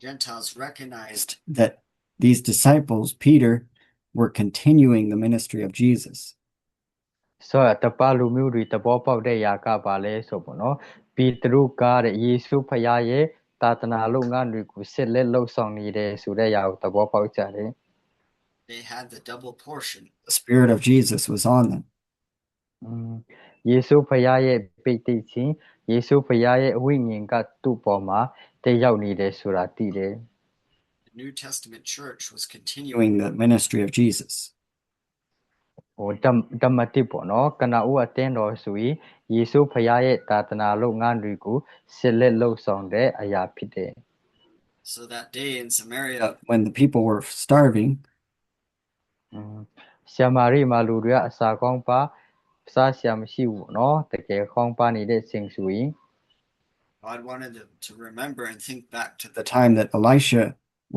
Gentiles recognized that these disciples, Peter, were continuing the ministry of Jesus. ဆိုတော့တပလူမျိုးတွေသဘောပေါက်တဲ့ຢာကပါလဲဆိုပေါ့နော်ပီတရုကတဲ့ယေရှုဖခင်ရဲ့သာသနာလုပ်ငန်းတွေကိုဆက်လက်လှုပ်ဆောင်နေတယ်ဆိုတဲ့ຢာကိုသဘောပေါက်ကြတယ် They had the double portion. The Spirit of Jesus was on them. ယေရှုဖခင်ရဲ့ပိဋိချင်းယေရှုဖခင်ရဲ့ဝိညာဉ်ကသူ့ပေါ်မှာတည်ရောက်နေတယ်ဆိုတာသိတယ် The New Testament church was continuing the ministry of Jesus. ဟိုဓမ္မတိပေါ့နော်ကနဦးအတင်းတော်ဆိုရင်ယေရှုဖခင်ရဲ့သာသနာလုပ်ငန်းတွေကိုဆက်လက်လှုပ်ဆောင်တဲ့အရာဖြစ်တယ် So that day in Samaria, when the people were starving, ရှာမာရိမှာလူတွေကအစာကောင်းပါစားရှာမရှိဘူးနော်တကယ်ကောင်းပါနေတဲ့สิ่งဆိုရင် God wanted them to remember and think back to the time that Elisha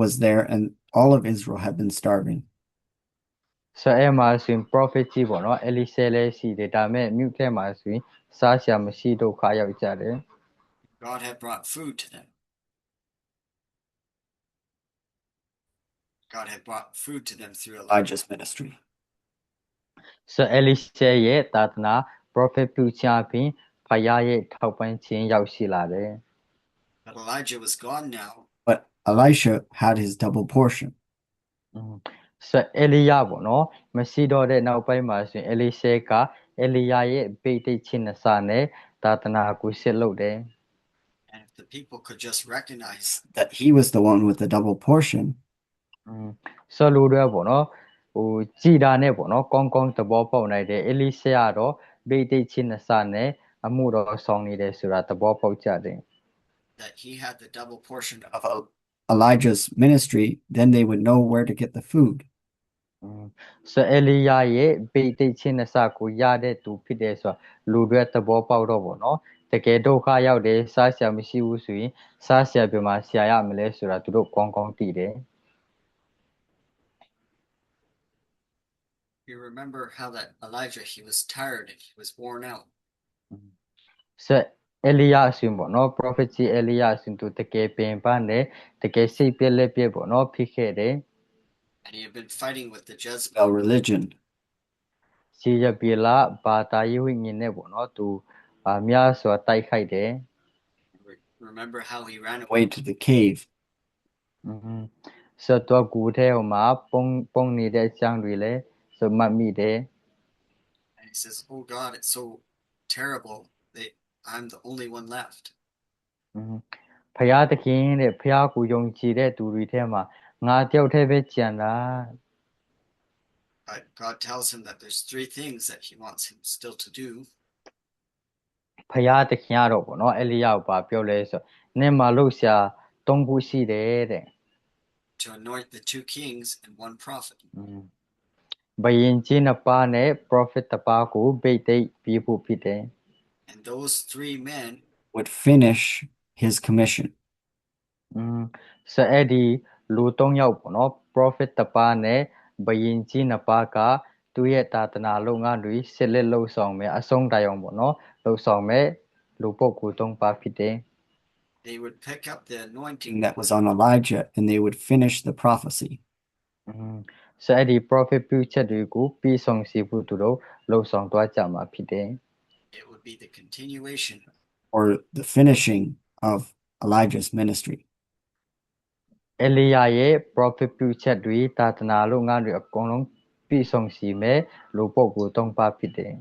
was there and all of Israel had been starving. ဆိုအဲ့မှာဆိုရင် prophet ကြီးပေါ့နော် Elise လည်းရှိတယ်ဒါမဲ့မြို့ထဲမှာဆိုရင်စားရှာမရှိဒုက္ခရောက်ကြတယ် God had brought food to them. God had brought food to them through Elijah's ministry. ဆို Elise ရဲ့သာသနာ prophet ပြုချပြီးဖခင်ရဲ့ထောက်ပံ့ခြင်းရောက်ရှိလာတယ် But Elijah was gone now. But Elisha had his double portion. ဆိုအေလိယပေါ့နော်မရှိတော့တဲ့နောက်ပိုင်းမှာဆိုရင် Elise ကအေလိယရဲ့ပိဋိချင်းနစာနဲ့သာသနာကိုဆက်လုပ်တယ် And the people could just recognize that he was the one with the double portion. ဆောလူတွေပေါ့နော်ဟိုကြည်တာနဲ့ပေါ့နော်ကောင်းကောင်းသဘောပေါက်နိုင်တယ်အေလိရှေကတော့ဗိတိတ်ချင်းနစနဲ့အမှုတော်ဆောင်နေတယ်ဆိုတာသဘောပေါက်ကြတယ် That he had the double portion of Elijah's ministry, then they would know where to get the food. ဆိုအေလိယရဲ့ဗိတိတ်ချင်းနစကိုရတဲ့သူဖြစ်တယ်ဆိုတာလူတွေသဘောပေါက်တော့ပေါ့နော်တကယ်ဒုက္ခရောက်တယ်စားဆရာမရှိဘူးဆိုရင်စားဆရာပြမှာဆရာရမလဲဆိုတာသူတို့ကောင်းကောင်းသိတယ် You remember how that Elijah, he was tired and he was worn out. ဆိုအေလိယအရှင်ပေါ့နော် prophet ကြီးအေလိယအရှင်သူတကယ်ပင်ပန်းတယ်တကယ်စိတ်ပြက်လက်ပြက်ပေါ့နော်ဖြစ်ခဲ့တယ် And he had been fighting with the Jezebel religion. စီရပီလာဘာသာရေးဝိညာဉ်နဲ့ပေါ့နော်သူများစွာတိုက်ခိုက်တယ် Remember how he ran away to the cave. ဆိုတော့ကူထဲမှာပုံနေတဲ့အကြောင်းတွေလည်းဆိုမှတ်မိတယ် And he says, "Oh God, it's so terrible that I'm the only one left." ဖယားသခင်တဲ့ဖယားကိုယုံကြည်တဲ့သူတွေထဲမှာငါတယောက်တည်းပဲကြံတာ But God tells him that there's three things that he wants him still to do. ဖယားသခင်ကတော့ပေါ့နော်အေလိယကိုပါပြောလဲဆိုနင့်မှာလို့ဆရာ၃ခုရှိတယ်တဲ့ To anoint the two kings and one prophet. ဘယင်ကြီးနှစ်ပါးနဲ့ prophet တစ်ပါးကိုဗိတ်သိက်ပြီးဖို့ဖြစ်တယ် And those three men would finish his commission. ဆိုအဲ့ဒီလူ၃ယောက်ပေါ့နော် prophet တစ်ပါးနဲ့ဘယင်ကြီးနှစ်ပါးကသူရဲ့သာသနာလုပ်ငန်းတွေဆက်လက်လှုပ်ဆောင်မယ်အဆုံးတိုင်အောင်ပေါ့နော်လှုပ်ဆောင်မယ်လူပုဂ္ဂိုလ်၃ပါးဖြစ်တယ် They would pick up the anointing that was on Elijah and they would finish the prophecy. ဆိုအဲ့ဒီ prophet ပြုချက်တွေကိုပြီးဆုံးစေဖို့သူတို့လှုပ်ဆောင်သွားကြမှာဖြစ်တယ် It would be the continuation or the finishing of Elijah's ministry. အေလိယရဲ့ prophet ပြုချက်တွေသာသနာလုပ်ငန်းတွေအကုန်လုံးပြီးဆုံးစီမယ်လူပုဂ္ဂိုလ်၃ပါးဖြစ်တယ်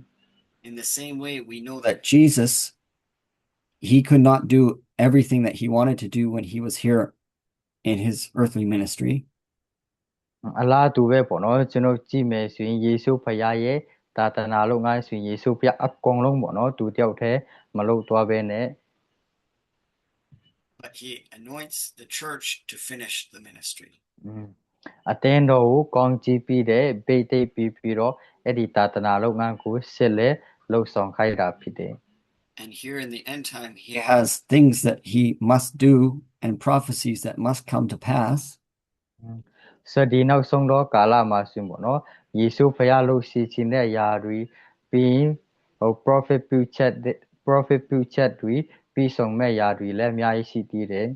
In the same way, we know that Jesus, he could not do everything that he wanted to do when he was here in his earthly ministry. အလားတူပဲပေါ့နော်ကျွန်တော်ကြည့်မယ်ဆိုရင်ယေရှုဖခင်ရဲ့သာသနာလုပ်ငန်းဆိုရင်ယေရှုဖခင်အကုန်လုံးပေါ့နော်သူတယောက်တည်းမလုပ်သွားဘဲနဲ့ But he anoints the church to finish the ministry. အသင်းတော်ကိုကောင်းချီးပြီးတဲ့ဗိသိက်ပြီးတော့အဲ့ဒီသာသနာလုပ်ငန်းကိုဆက်လက်လှုပ်ဆောင်ခိုင်းတာဖြစ်တယ် And here in the end time, he has things that he must do and prophecies that must come to pass. ဆိုဒီနောက်ဆုံးတော့ကာလမှာဆိုပေါ့နော်ယေရှုဖခင်လှုပ်ရှိခြင်းတဲ့အရာတွေပြီးဟို prophet ပြုချက်တွေပြီးဆုံးမဲ့အရာတွေလည်းအများကြီးရှိသေးတယ်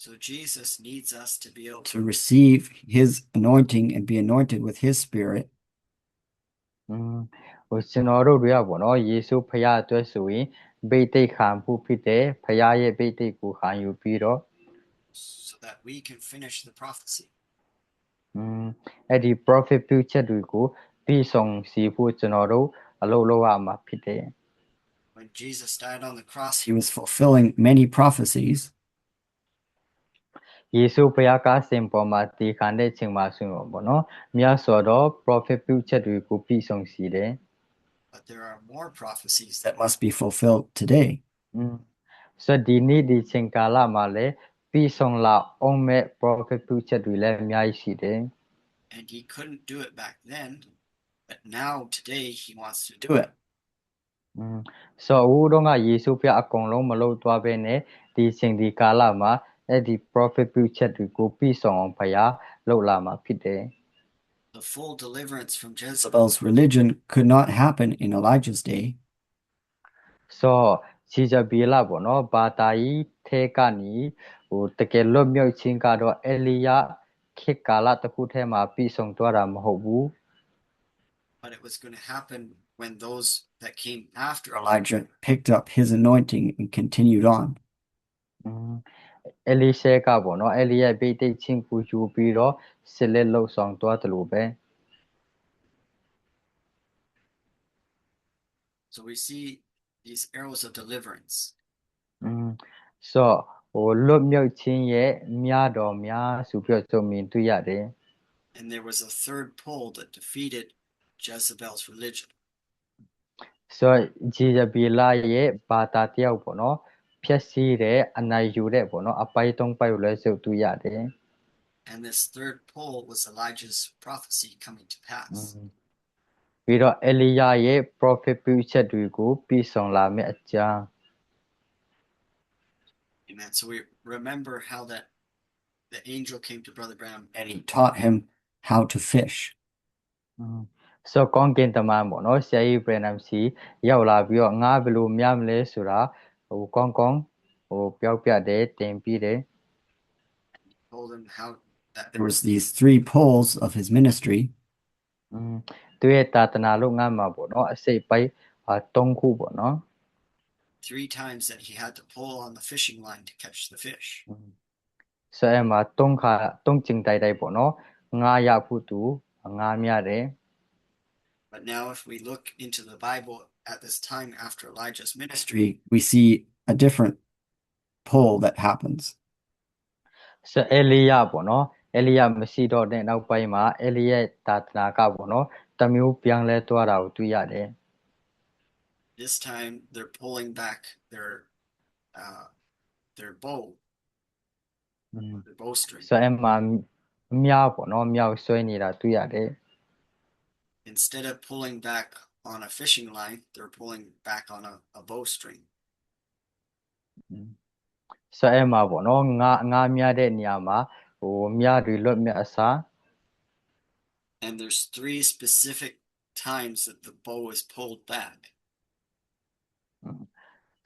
So Jesus needs us to be able to receive his anointing and be anointed with his spirit. ဟိုကျွန်တော်တို့တွေကပေါ့နော်ယေရှုဖခင်အတွက်ဆိုရင်ဗိသိက်ခံဖို့ဖြစ်တယ်ဖခင်ရဲ့ဗိသိက်ကိုခံယူပြီးတော့ so that we can finish the prophecy. အဲ့ဒီ prophet ပြုချက်တွေကိုပြီးဆုံးစီဖို့ကျွန်တော်တို့အလုပ်လုပ်ရမှာဖြစ်တယ် When Jesus died on the cross, he was fulfilling many prophecies. ယေရှုဖခင်ကစင်ပေါ်မှာတည်ခံတဲ့ချိန်မှာဆိုတော့ပေါ့နော်မြတ်စွာတော့ prophet ပြုချက်တွေကိုပြီးဆုံးစီတယ် But there are more prophecies that must be fulfilled today. ဆိုဒီနေ့ဒီချိန်ကာလမှာလည်းပြီးဆုံးလာအောင်မဲ့ prophet ပြုချက်တွေလည်းအများကြီးရှိတယ် And he couldn't do it back then, but now today he wants to do it. ဆိုဦးတော့ကယေရှုဖခင်အကုန်လုံးမလုပ်သွားဘဲနဲ့ဒီချိန်ဒီကာလမှာအဲ့ဒီ prophet ပြုချက်တွေကိုပြီးဆုံးအောင်ဖခင်လုပ်လာမှာဖြစ်တယ် The full deliverance from Jezebel's religion could not happen in Elijah's day. ဆိုစီဂျဘီလာပေါ့နော်ဘာသာရေးထဲကနေဟိုတကယ်လွတ်မြောက်ခြင်းကတော့အေလိယခေတ်ကာလတစ်ခုထဲမှာပြီးဆုံးသွားတာမဟုတ်ဘူး But it was going to happen when those that came after Elijah picked up his anointing and continued on. အေလိရှေကပေါ့နော်အေလိယဗိသိက်ချင်းကိုယူပြီးတော့ဆက်လက်လှုပ်ဆောင်သွားတယ်လို့ပဲ So we see these arrows of deliverance. ဆိုလွတ်မြောက်ခြင်းရဲ့မြတ်တော်များဆိုပြီးတော့မြင်တွေ့ရတယ် And there was a third pole that defeated Jezebel's religion. ဆိုဂျေဇဗေလရဲ့ဘာသာတယောက်ပေါ့နော်ဖြည့်ဆည်းတဲ့အနိုင်ယူတဲ့ပေါ့နော်အပိုက်သုံးပိုက်ကိုလည်းစုပ်တွေ့ရတယ် And this third pole was Elijah's prophecy coming to pass. ပြီးတော့အေလိယရဲ့ prophet ပြုချက်တွေကိုပြီးဆောင်လာမယ့်အကြောင်း Amen. So we remember how that the angel came to Brother Branham and he taught him how to fish. ဆိုကောင်းကင်တမန်ပေါ့နော်ဆရာကြီးဘရန်နမ်စီရောက်လာပြီးတော့ငါဘယ်လိုမြမလဲဆိုတာကောင်းပြောပြတယ်တင်ပြီးတယ် Told him how that there was these three poles of his ministry. သူရဲ့တာသနာလုပ်ငန်းမှာပေါ့နော်အစိတ်ပိုင်း၃ခုပေါ့နော် 3 times that he had to pull on the fishing line to catch the fish. ဆိုအဲ့မှာ၃ကျင်တိုက်ပေါ့နော်ငါရဖို့သူငါမြတယ် But now if we look into the Bible at this time after Elijah's ministry, we see a different pole that happens. ဆိုအေလိယပေါ့နော်အေလိယမရှိတော့တဲ့နောက်ပိုင်းမှာအေလိယတာသနာကပေါ့နော်တမျိုးပြန်လဲသွားတာကိုတွေ့ရတယ် This time they're pulling back their bow, their bowstring. ဆိုအဲ့မှာမြားပေါ့နော်မြောက်ဆွဲနေတာတွေ့ရတယ် Instead of pulling back on a fishing line, they're pulling back on a bowstring. ဆိုအဲ့မှာပေါ့နော်ငါမြတဲ့နေရာမှာမြတွေလွတ်မြတ်အစား And there's 3 specific times that the bow is pulled back.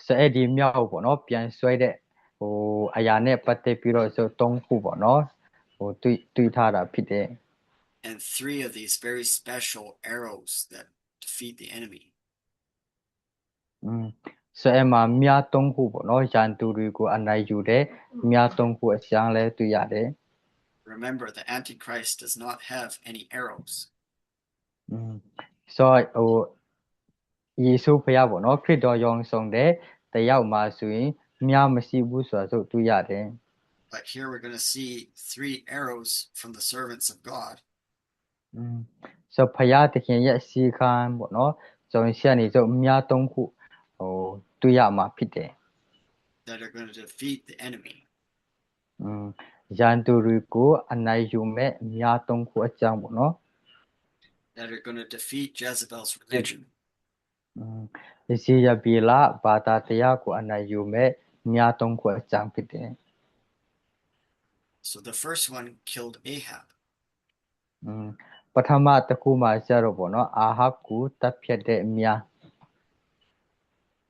ဆိုအဲ့ဒီမြောက်ပေါ့နော်ပြန်ဆွဲတဲ့အရာနဲ့ပတ်သက်ပြီးတော့ဆို၃ခုပေါ့နော်တွေ့ထားတာဖြစ်တယ် And 3 of these very special arrows that defeat the enemy. ဆိုအဲ့မှာမြ၃ခုပေါ့နော်ရန်သူတွေကိုအနိုင်ယူတဲ့မြ၃ခုအကြောင်းလဲတွေ့ရတယ် Remember, the Antichrist does not have any arrows. ဆိုယေရှုဖခင်ပေါ့နော်ခရစ်တော်ယုံဆောင်တဲ့တယောက်မှာဆိုရင်မြမရှိဘူးဆိုတာဆိုတွေ့ရတယ် But here we're going to see 3 arrows from the servants of God. ဆိုဖခင်တခင်ရဲ့စီခံပေါ့နော်ဆိုရင်ရှေ့နေဆိုမြ၃ခုတွေ့ရမှာဖြစ်တယ် that are going to defeat the enemy. ရန်သူတွေကိုအနိုင်ယူမဲ့မြ၃ခုအကြောင်းပေါ့နော် that are going to defeat Jezebel's religion. ဇေယဗေလဘာသာတရားကိုအနိုင်ယူမဲ့မြ၃ခုအကြောင်းဖြစ်တယ် So the first one killed Ahab. ပထမတစ်ခုမှာကျတော့ပေါ့နော်အာဟပ်ကိုတပ်ဖြတ်တဲ့မြ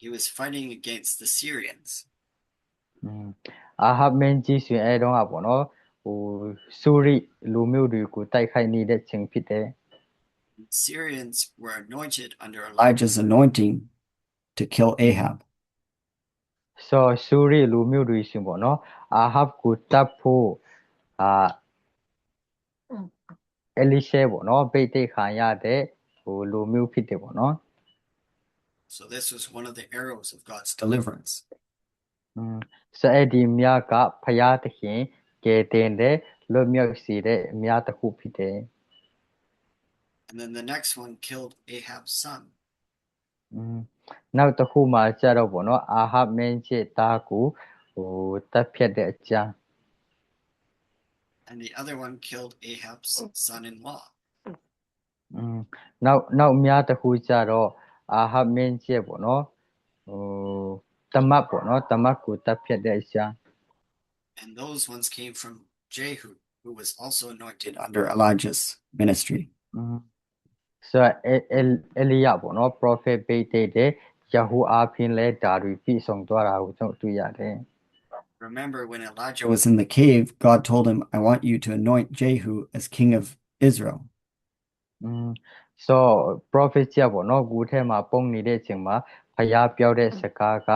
He was fighting against the Syrians. အာဟပ်မင်းကြီးဆိုရင်အဲတော့ပေါ့နော်ဆူရိလူမျိုးတွေကိုတိုက်ခိုက်နေတဲ့ချိန်ဖြစ်တယ် Syrians were anointed under Elijah's anointing to kill Ahab. ဆိုဆူရိလူမျိုးတွေရှင်ပေါ့နော်အာဟပ်ကိုတပ်ဖို့エリシェပေါ့နော်ဗိတ်တိတ်ခံရတဲ့လူမျိုးဖြစ်တယ်ပေါ့နော် So this was one of the arrows of God's deliverance. ဆိုအဲ့ဒီမြတ်ကဖယားသခင်ကယ်တင်တဲ့လွတ်မြောက်စေတဲ့မြတ်တစ်ခုဖြစ်တယ် And then the next one killed Ahab's son. နောက်တစ်ခုမှာကျတော့ပေါ့နော်အာဟပ်မင်းကြီးသားကိုတပ်ဖြတ်တဲ့အကြောင်း And the other one killed Ahab's son-in-law. နောက်မြတ်တစ်ခုကျတော့အာဟပ်မင်းကြီးပေါ့နော်တမတ်ပေါ့နော်တမတ်ကိုတပ်ဖြတ်တဲ့အကြောင်း And those ones came from Jehu, who was also anointed under Elijah's ministry. ဆိုအေလိယပေါ့နော် prophet ဗိတ်တိတ်တဲ့ယဟူအားဖြင့်လဲဒါတွေပြည့်စုံသွားတာကိုကျွန်တော်တွေ့ရတယ် Remember when Elijah was in the cave, God told him, I want you to anoint Jehu as king of Israel. So prophet ကြီးပေါ့နော်ဂူထဲမှာပုံနေတဲ့အချိန်မှာဖယားပြောတဲ့စကားက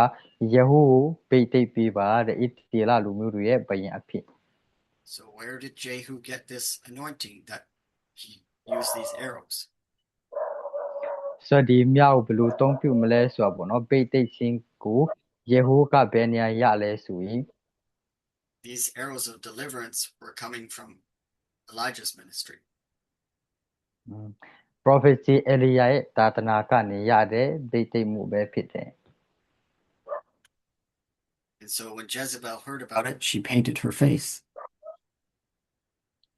ယဟူဗိတ်တိတ်ပြပါတဲ့ဣသရေလလူမျိုးတွေရဲ့ဘုရင်အဖြစ် So where did Jehu get this anointing that he used these arrows? ဆိုဒီမြောက်ဘလူးတုံးပြုမလဲဆိုတော့ပေါ့နော်ဗိတ်တိတ်ချင်းကို ယေဟုကဘယ်နေရာရလဲဆိုရင် these arrows of deliverance were coming from Elijah's ministry. prophecy အေလိယရဲ့သာသနာကနေရတဲ့ဒိတ်တိတ်မှုပဲဖြစ်တယ် And so when Jezebel heard about it, she painted her face.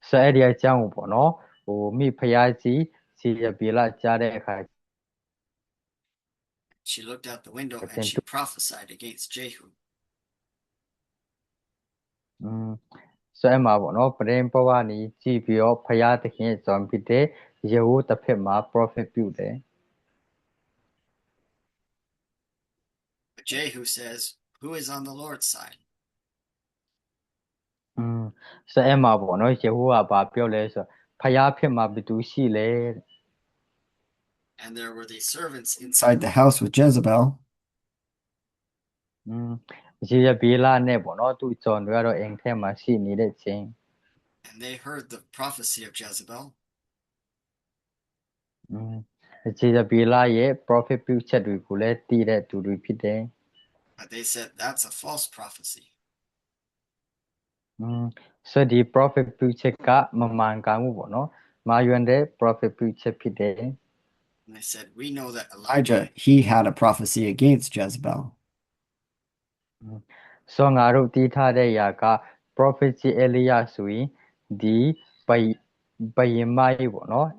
ဆိုအဲ့ဒီအကြောင်းကိုပေါ့နော်ဟိုမိဖယားကြီးစီရပီလာကြားတဲ့အခါ She looked out the window and Okay. she prophesied against Jehu. ဆိုအဲ့မှာပေါ့နော်ပရင်ပဝနီကြည့်ပြီးတော့ဖယားသခင်ရဲ့ဇွန်ဖြစ်တဲ့ယေဟုတစ်ဖက်မှာ prophet ပြုတယ် But Jehu says, "Who is on the Lord's side?" ဆိုအဲ့မှာပေါ့နော်ယေဟုကဘာပြောလဲဆိုဖယားဖြစ်မှာဘယ်သူရှိလဲ And there were these servants inside the house with Jezebel. ရေရပီလာနဲ့ပေါ့နော်သူ့ဇွန်တွေကတော့အိမ်ထဲမှာရှိနေတဲ့ချင်း And they heard the prophecy of Jezebel. ရေရပီလာရဲ့ prophet ပြုချက်တွေကိုလည်းတည်တဲ့သူတွေဖြစ်တယ် But they said that's a false prophecy. ဆိုဒီ prophet ပြုချက်ကမမှန်ကန်ဘူးပေါ့နော်မာယွန်တဲ့ prophet ပြုချက်ဖြစ်တယ် And they said, "We know that Elijah, he had a prophecy against Jezebel." ဆိုငါတို့တည်ထားတဲ့ຢာက prophet ကြီးအေလိယဆိုရင်ဒီဘယင်မိုင်းပေါ့နော်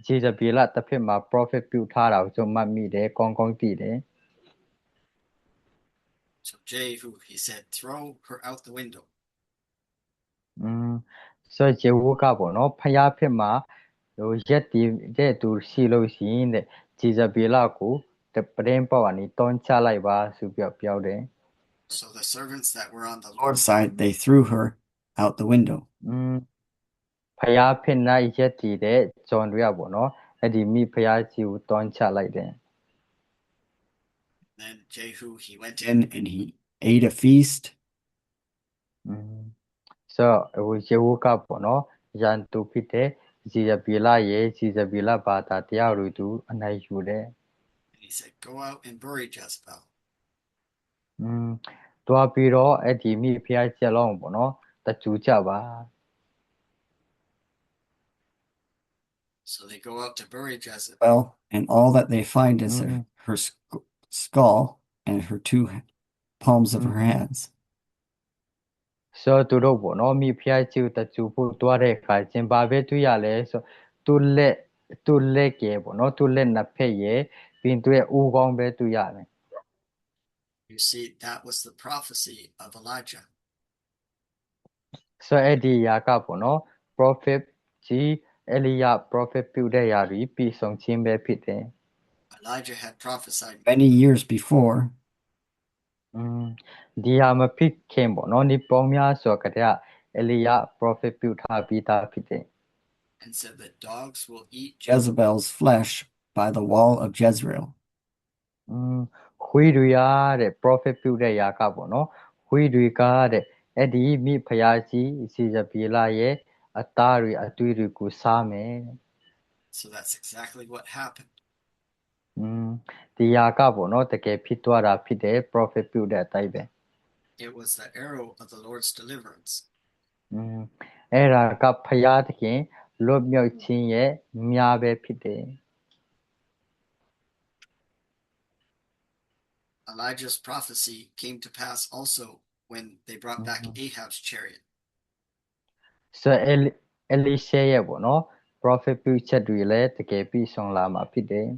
ရေရပီလာတစ်ဖက်မှာ prophet ပြုထားတာကိုကျွန်မှတ်မိတယ်ကောင်းကောင်းသိတယ် So Jehu, he said, "Throw her out the window." ဆိုကျေဝကပေါ့နော်ဖယားဖက်မှာဟိုရက်တည်တဲ့သူရှိလို့ရှိရင်တဲ့ဂျေဇဘီလာကိုပရင်ပေါ့ကနေတွန်းချလိုက်ပါဆိုပြပြောတယ် So the servants that were on the Lord's side, they threw her out the window. ဖယားဖက်၌ရက်တည်တဲ့ဂျွန်တွေကပေါ့နော်အဲ့ဒီမိဖယားကြီးကိုတွန်းချလိုက်တယ် Then Jehu, he went in and he ate a feast. ဆိုဟိုယေဝကပေါ့နော်ရန်သူဖြစ်တဲ့ဂျေဇဘီလာရဲ့ဂျေဇဘီလာဘာသာတရားတွေသူအနိုင်ယူတယ် And he said, "Go out and bury Jezebel." တွားပြီးတော့အဲ့ဒီမိဖယားကျက်လုံးပေါ့နော်တကျူကြပါ So they go out to bury Jezebel, and all that they find is her skull and her two palms of her hands. ဆိုသူတို့ပေါ့နော်မိဖယားကျူတကျူဖို့တွားတဲ့အခါချင်းဘာပဲတွေ့ရလဲဆိုသူလက်ကဲပေါ့နော်သူလက်နှစ်ဖက်ရဲ့ပြီးသူရဲ့ဦးကောင်းပဲတွေ့ရတယ် You see, that was the prophecy of Elijah. ဆိုအဲ့ဒီຢာကပေါ့နော် prophet ကြီးအေလိယ prophet ပြုတဲ့ຢာတွေပြီးဆုံးခြင်းပဲဖြစ်တယ် Elijah had prophesied many years before. ဒီဟာမဖြစ်ခင်ပေါ့နော်ဒီပေါင်းများစွာကတည်းကအေလိယ prophet ပြုထားပြီးသားဖြစ်တယ် and said that dogs will eat Jezebel's flesh by the wall of Jezreel. ခွေးတွေရတဲ့ prophet ပြုတဲ့ຢာကပေါ့နော်ခွေးတွေကတဲ့အဲ့ဒီမိဖယားကြီးစီဇဘီလာရဲ့အသားတွေအသွေးတွေကိုစားမယ် So that's exactly what happened. ဒီຢာကပေါ့နော်တကယ်ဖြစ်သွားတာဖြစ်တယ် prophet ပြုတဲ့အတိုင်းပဲ It was the arrow of the Lord's deliverance. အဲ့ဒါကဖယားသခင်လွတ်မြောက်ခြင်းရဲ့မြားပဲဖြစ်တယ် Elijah's prophecy came to pass also when they brought back Ahab's chariot. ဆိုအလီရှေရဲ့ပေါ့နော် prophet ပြုချက်တွေလည်းတကယ်ပြီးဆုံးလာမှာဖြစ်တယ်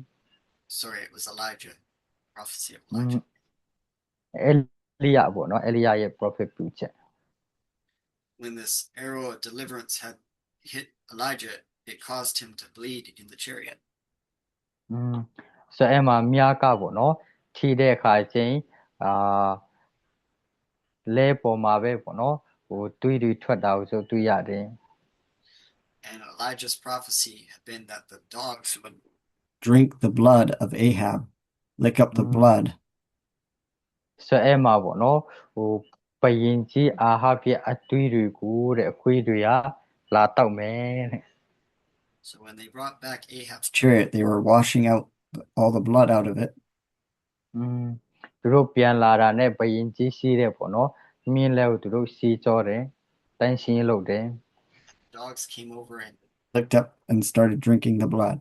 Sorry, it was Elijah. Prophecy of Elijah. အေလိယပေါ့နော်အေလိယရဲ့ prophet ပြုချက် When this arrow of deliverance had hit Elijah, it caused him to bleed in the chariot. ဆိုအဲ့မှာမြားကပေါ့နော်ထိတဲ့အခါချင်းလဲပေါ်မှာပဲပေါ့နော်ဟိုတွေးတွေထွက်တာကိုဆိုတွေ့ရတယ် And Elijah's prophecy had been that the dogs would drink the blood of Ahab, lick up the blood. ဆိုအဲ့မှာပေါ့နော်ဟိုပရင်ကြီးအာဟပြအသွေးတွေကိုတဲ့အခွေးတွေကလာတောက်မယ်တဲ့ So when they brought back Ahab's chariot, they were washing out all the blood out of it. သူတို့ပြန်လာတာနဲ့ဘယင်ကြီးရှိတဲ့ပေါ့နော်မြင်းလဲကိုသူတို့စီးကြောတယ်တန်းရှင်းလုပ်တယ် Dogs came over and licked up and started drinking the blood.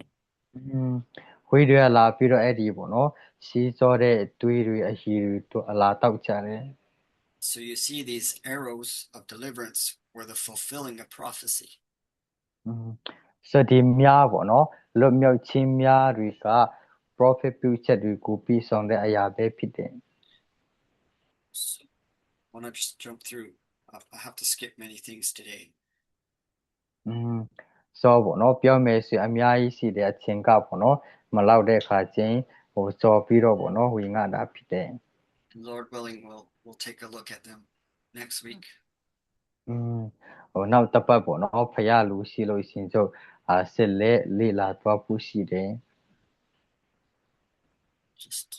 ဝိတွေကလာပြီးတော့အဲ့ဒီပေါ့နော်စီးကြောတဲ့တွေးတွေအဟီတွေတို့အလာတောက်ကြတယ် So you see these arrows of deliverance were the fulfilling of prophecy. ဆိုဒီမြားပေါ့နော်လွတ်မြောက်ခြင်းမြားတွေက prophet ပြုချက်တွေကိုပြီးဆောင်တဲ့အရာပဲဖြစ်တယ် So I want to just jump through. I have to skip many things today. ဆိုပေါ့နော်ပြောမယ်ဆိုအများကြီးရှိတဲ့အချင်းကပေါ့နော်မလောက်တဲ့ခါချင်းဟိုစော်ပြီးတော့ပေါ့နော်ဝင်ငါတာဖြစ်တယ် Lord willing, we'll take a look at them next week. ဟိုနောက်တစ်ပတ်ပေါ့နော်ဖရလူရှိလို့ရှင်ကျုပ်စစ်လက်လေ့လာသွားဖို့ရှိတယ် Just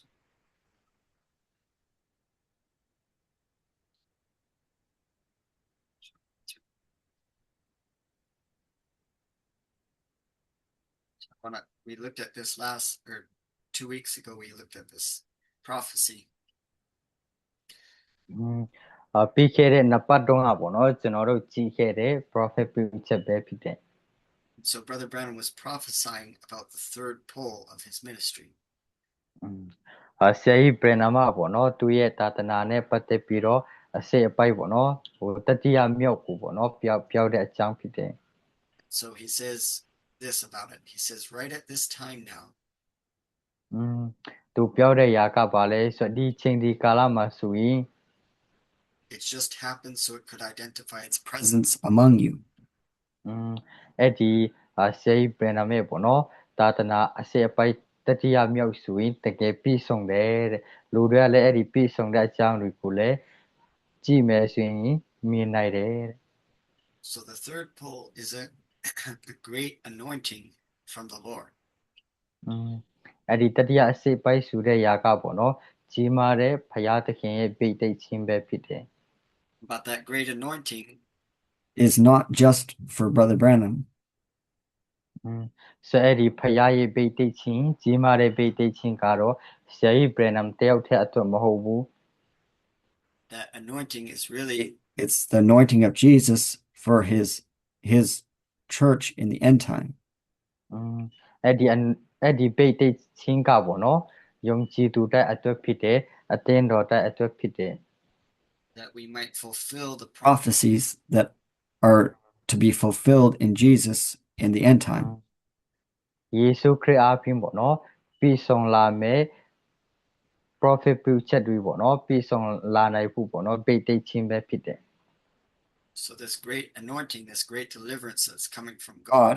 we looked at this 2 weeks ago. We looked at this prophecy. ပြီးခဲ့တဲ့နှစ်ပတ်တုန်းကပေါ့နော်ကျွန်တော်တို့ကြည့်ခဲ့တဲ့ prophet ပြုချက်ပဲဖြစ်တယ် So Brother Branham was prophesying about the third pole of his ministry. ဆရာကြီးပြန်နာမပေါ့နော်သူရဲ့သာသနာနဲ့ပတ်သက်ပြီးတော့အစိတ်အပိုက်ပေါ့နော်ဟိုတတိယမြောက်ကိုပေါ့နော်ပြောက်တဲ့အကြောင်းဖြစ်တယ် So he says this about it. He says, right at this time now. သူပြောတဲ့ຢာကပါလဲဆိုဒီချိန်ဒီကာလမှာဆိုရင် It just happened so it could identify its presence among you. အဲ့ဒီဆရာကြီးပြန်နာမပေါ့နော်သာသနာအစိတ်အပိုက်တတိယမြောက်ဆိုရင်တကယ်ပြည့်စုံတယ်တဲ့လူတွေကလည်းအဲ့ဒီပြည့်စုံတဲ့အကြောင်းတွေကိုလည်းကြည့်မယ်ဆိုရင်မြင်နိုင်တယ်တဲ့ So the third pole is a great anointing from the Lord. အဲ့ဒီတတိယအစိတ်ပိုက်ဆိုတဲ့ຢာကပေါ့နော်ကြီးမားတဲ့ဘုရားသခင်ရဲ့ဗိတ်သိက်ခြင်းပဲဖြစ်တယ် But that great anointing is not just for Brother Branham. ဆိုအဲ့ဒီဖယားရဲ့ဗိတ်သိက်ခြင်းကြီးမားတဲ့ဗိတ်သိက်ခြင်းကတော့ဆရာကြီး Branham တယောက်တည်းအတွက်မဟုတ်ဘူး That anointing is really it's the anointing of Jesus for his church in the end time. အဲ့ဒီဗိတ်သိက်ခြင်းကပေါ့နော်ယုံကြည်သူတဲ့အတွက်ဖြစ်တယ်အသင်းတော်တဲ့အတွက်ဖြစ်တယ် That we might fulfill the prophecies that are to be fulfilled in Jesus in the end time. ယေရှုခရစ်အားဖြင့်ပေါ့နော်ပြီးဆုံးလာမယ် prophet ပြုချက်တွေပေါ့နော်ပြီးဆုံးလာနိုင်ဖို့ပေါ့နော်ဗိတ်သိက်ခြင်းပဲဖြစ်တယ် So this great anointing, this great deliverance that's coming from God.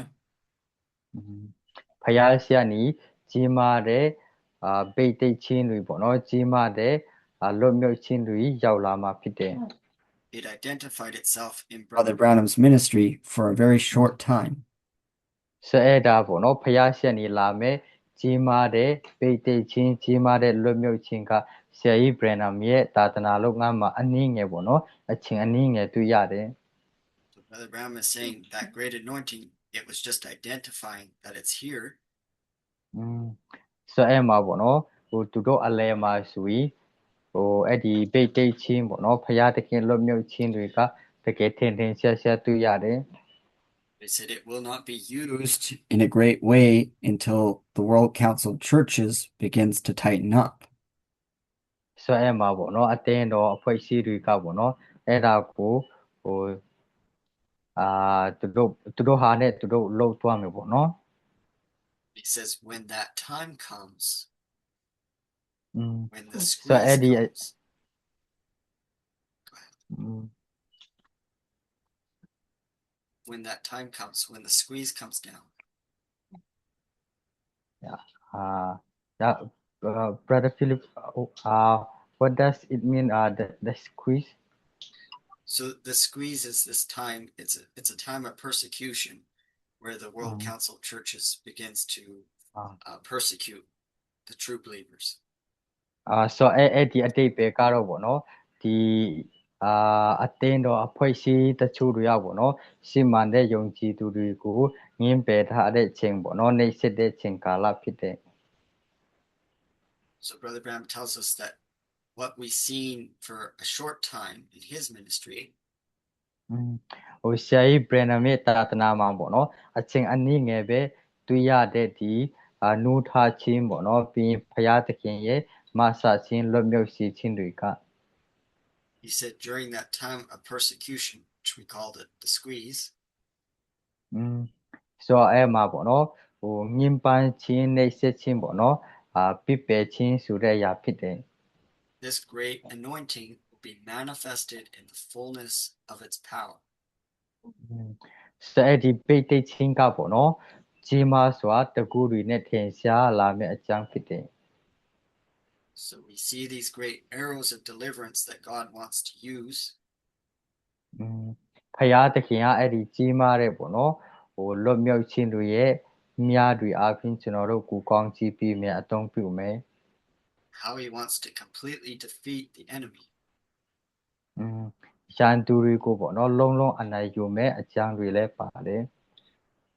ဖယားဆရာနီကြီးမားတဲ့ဗိတ်သိက်ခြင်းတွေပေါ့နော်ကြီးမားတဲ့လွတ်မြောက်ခြင်းတွေရောက်လာမှာဖြစ်တယ် It identified itself in Brother Branham's ministry for a very short time. ဆိုအဲ့ဒါပေါ့နော်ဖယားရှက်နေလာမယ်ကြီးမားတဲ့ပိတ်သိက်ချင်းကြီးမားတဲ့လွတ်မြောက်ခြင်းကဆရာကြီး Branham ရဲ့သာသနာလုပ်ငန်းမှာအနည်းငယ်ပေါ့နော်အချင်းအနည်းငယ်တွေ့ရတယ် So Brother Branham is saying that great anointing, it was just identifying that it's here. ဆိုအဲ့မှာပေါ့နော်ဟိုသူတို့အလဲမှာဆိုပြီးဟိုအဲ့ဒီပိတ်သိက်ချင်းပေါ့နော်ဖယားတခင်လွတ်မြောက်ခြင်းတွေကတကယ်ထင်ထင်ရှားရှားတွေ့ရတယ် They said it will not be used in a great way until the World Council Churches begins to tighten up. ဆိုအဲ့မှာပေါ့နော်အတင်းတော်အဖွဲ့အစည်းတွေကပေါ့နော်အဲ့ဒါကိုဟိုသူတို့ဟာနဲ့သူတို့လှုပ်သွားမယ်ပေါ့နော် He says when that time comes, when the so squeeze Eddie comes. When that time comes, when the squeeze comes down. Yeah. Brother Philip, what does it mean? The squeeze. So the squeeze is this time. It's a time of persecution, where the World Council Churches begins to persecute the true believers. So အဲ့ဒီအတိတ်ပဲကတော့ပေါ့နော်ဒီအတင်းတော်အဖွဲ့အစည်းတချို့တွေကပေါ့နော်စီမံတဲ့ယုံကြည်သူတွေကိုငင်းပယ်ထားတဲ့ချိန်ပေါ့နော်နှိပ်စက်တဲ့ချိန်ကာလဖြစ်တဲ့ So Brother Branham tells us that what we've seen for a short time in his ministry, ဟိုဆရာကြီး Brenham ရဲ့သာသနာမှာပေါ့နော်အချိန်အနည်းငယ်ပဲတွေ့ရတဲ့ဒီနူထားခြင်းပေါ့နော်ပြီးရင်ဘုရားသခင်ရဲ့မဆခြင်းလွတ်မြောက်စေခြင်းတွေက he said during that time of persecution, which we called it the squeeze, ဆိုတော့အဲ့မှာပေါ့နော်ဟိုညင်ပန်းခြင်းနှိပ်စက်ခြင်းပေါ့နော်ပြစ်ပယ်ခြင်းဆိုတဲ့အရာဖြစ်တယ် this great anointing will be manifested in the fullness of its power. ဆိုအဲ့ဒီပိတ်သိမ်းခြင်းကပေါ့နော်ကြီးမားစွာတကူတွေနဲ့ထင်ရှားလာမယ့်အကြောင်းဖြစ်တယ် So we see these great arrows of deliverance that God wants to use. ဖယားသခင်ကအဲ့ဒီကြီးမားတဲ့ပေါ့နော်ဟိုလွတ်မြောက်ခြင်းတွေရဲ့မြားတွေအပြင်ကျွန်တော်တို့ကိုကောင်းချီးပြီးမြတ်အသုံးပြုမယ် How he wants to completely defeat the enemy. ရန်သူတွေကိုပေါ့နော်လုံးလုံးအနိုင်ယူမယ်အကြောင်းတွေလည်းပါတယ်